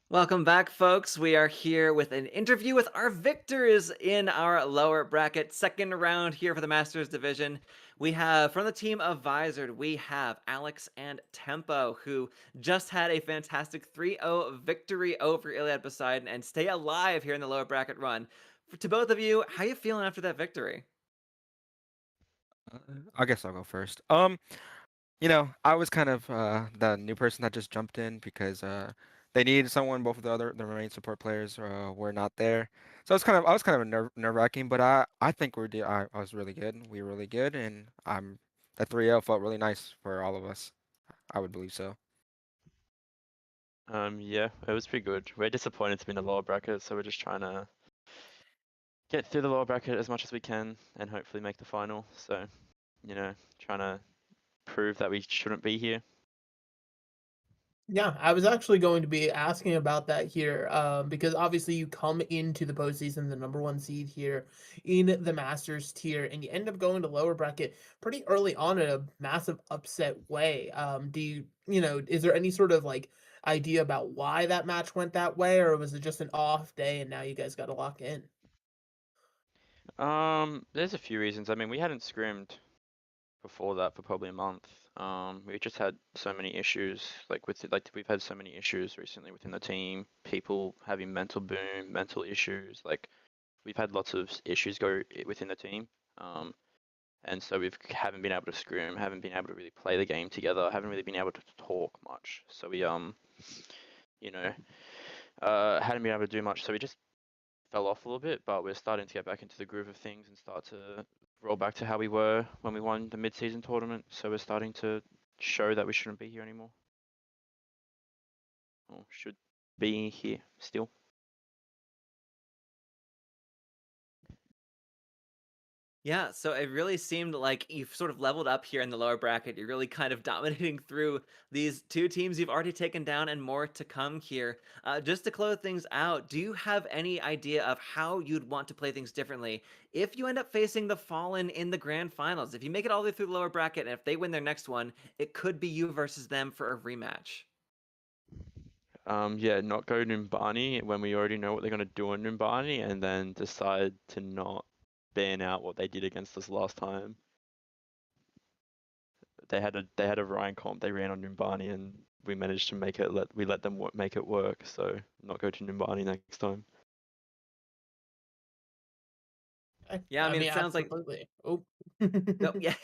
Welcome back, folks. We are here with an interview with our victors in our lower bracket second round here for the Masters division. We have from the team of Visored, we have Alex and Tempo, who just had a fantastic 3-0 victory over Iliad Poseidon and stay alive here in the lower bracket run. To both of you, how you feeling after that victory? I guess I'll go first. I was kind of the new person that just jumped in because they needed someone. Both of the main support players were not there, so I was kind of nerve-wracking. But I think I was really good. We were really good, and that 3-0 felt really nice for all of us. I would believe so. Yeah, it was pretty good. We're disappointed to be in the lower bracket, so we're just trying to get through the lower bracket as much as we can and hopefully make the final. So, trying to prove that we shouldn't be here. Yeah, I was actually going to be asking about that here, because obviously you come into the postseason the number one seed here in the Masters tier, and you end up going to lower bracket pretty early on in a massive upset way. Is there any sort of like idea about why that match went that way, or was it just an off day and now you guys got to lock in? There's a few reasons. I mean, we hadn't scrimmed before that for probably a month. We just had so many issues, we've had so many issues recently within the team. People having mental boom, mental issues. Like we've had lots of issues go within the team. And so we haven't been able to scrim, haven't been able to really play the game together, haven't really been able to talk much. So we hadn't been able to do much. So we just fell off a little bit, but we're starting to get back into the groove of things and start to roll back to how we were when we won the mid-season tournament. So we're starting to show that we shouldn't be here anymore. Or should be here still. Yeah, so it really seemed like you've sort of leveled up here in the lower bracket. You're really kind of dominating through these two teams you've already taken down and more to come here. Just to close things out, do you have any idea of how you'd want to play things differently if you end up facing the Fallen in the grand finals? If you make it all the way through the lower bracket and if they win their next one, it could be you versus them for a rematch. Yeah, not go Numbani when we already know what they're going to do on Numbani and then decide to not ban out what they did against us last time. They had a Ryan comp they ran on Numbani and we managed to let them make it work. So not go to Numbani next time. Yeah, I mean, it sounds like absolutely. Oh. no, yeah.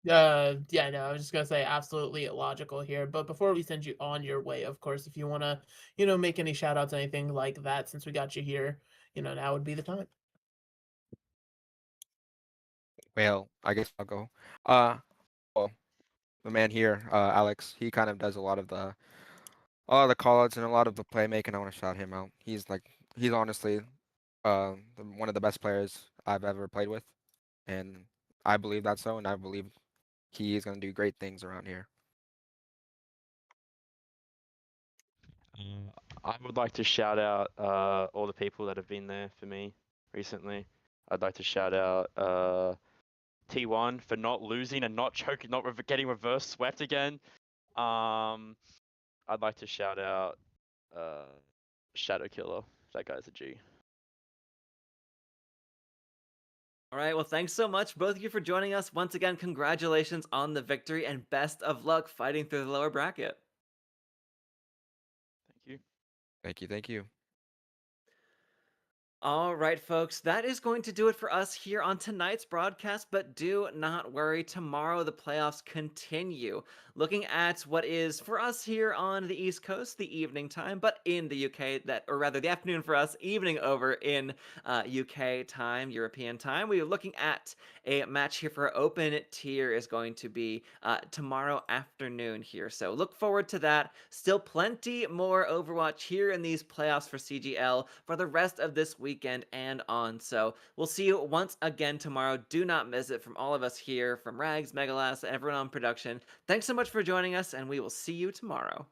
Yeah, no, I was just gonna say absolutely logical here. But before we send you on your way, of course, if you wanna, make any shout outs, anything like that, since we got you here, now would be the time. Well, I guess I'll go. Uh, well, the man here, Alex, he kind of does a lot of the call outs and a lot of the playmaking. I want to shout him out. He's honestly one of the best players I've ever played with, and I believe that so, and I believe he is going to do great things around here. I would like to shout out all the people that have been there for me recently. I'd like to shout out T1 for not losing and not choking, not getting reverse swept again. I'd like to shout out Shadow Killer. That guy's a G. All right, well, thanks so much, both of you, for joining us. Once again, congratulations on the victory and best of luck fighting through the lower bracket. Thank you. Thank you, thank you. All right, folks, that is going to do it for us here on tonight's broadcast, but do not worry. Tomorrow, the playoffs continue. Looking at what is, for us here on the East Coast, the evening time, but in the UK, or rather the afternoon for us, evening over in UK time, European time. We are looking at a match here for our open tier is going to be tomorrow afternoon here. So look forward to that. Still plenty more Overwatch here in these playoffs for CGL for the rest of this weekend and on. So we'll see you once again tomorrow. Do not miss it. From all of us here, from Rags, Megalas, everyone on production, thanks so much for joining us, and we will see you tomorrow.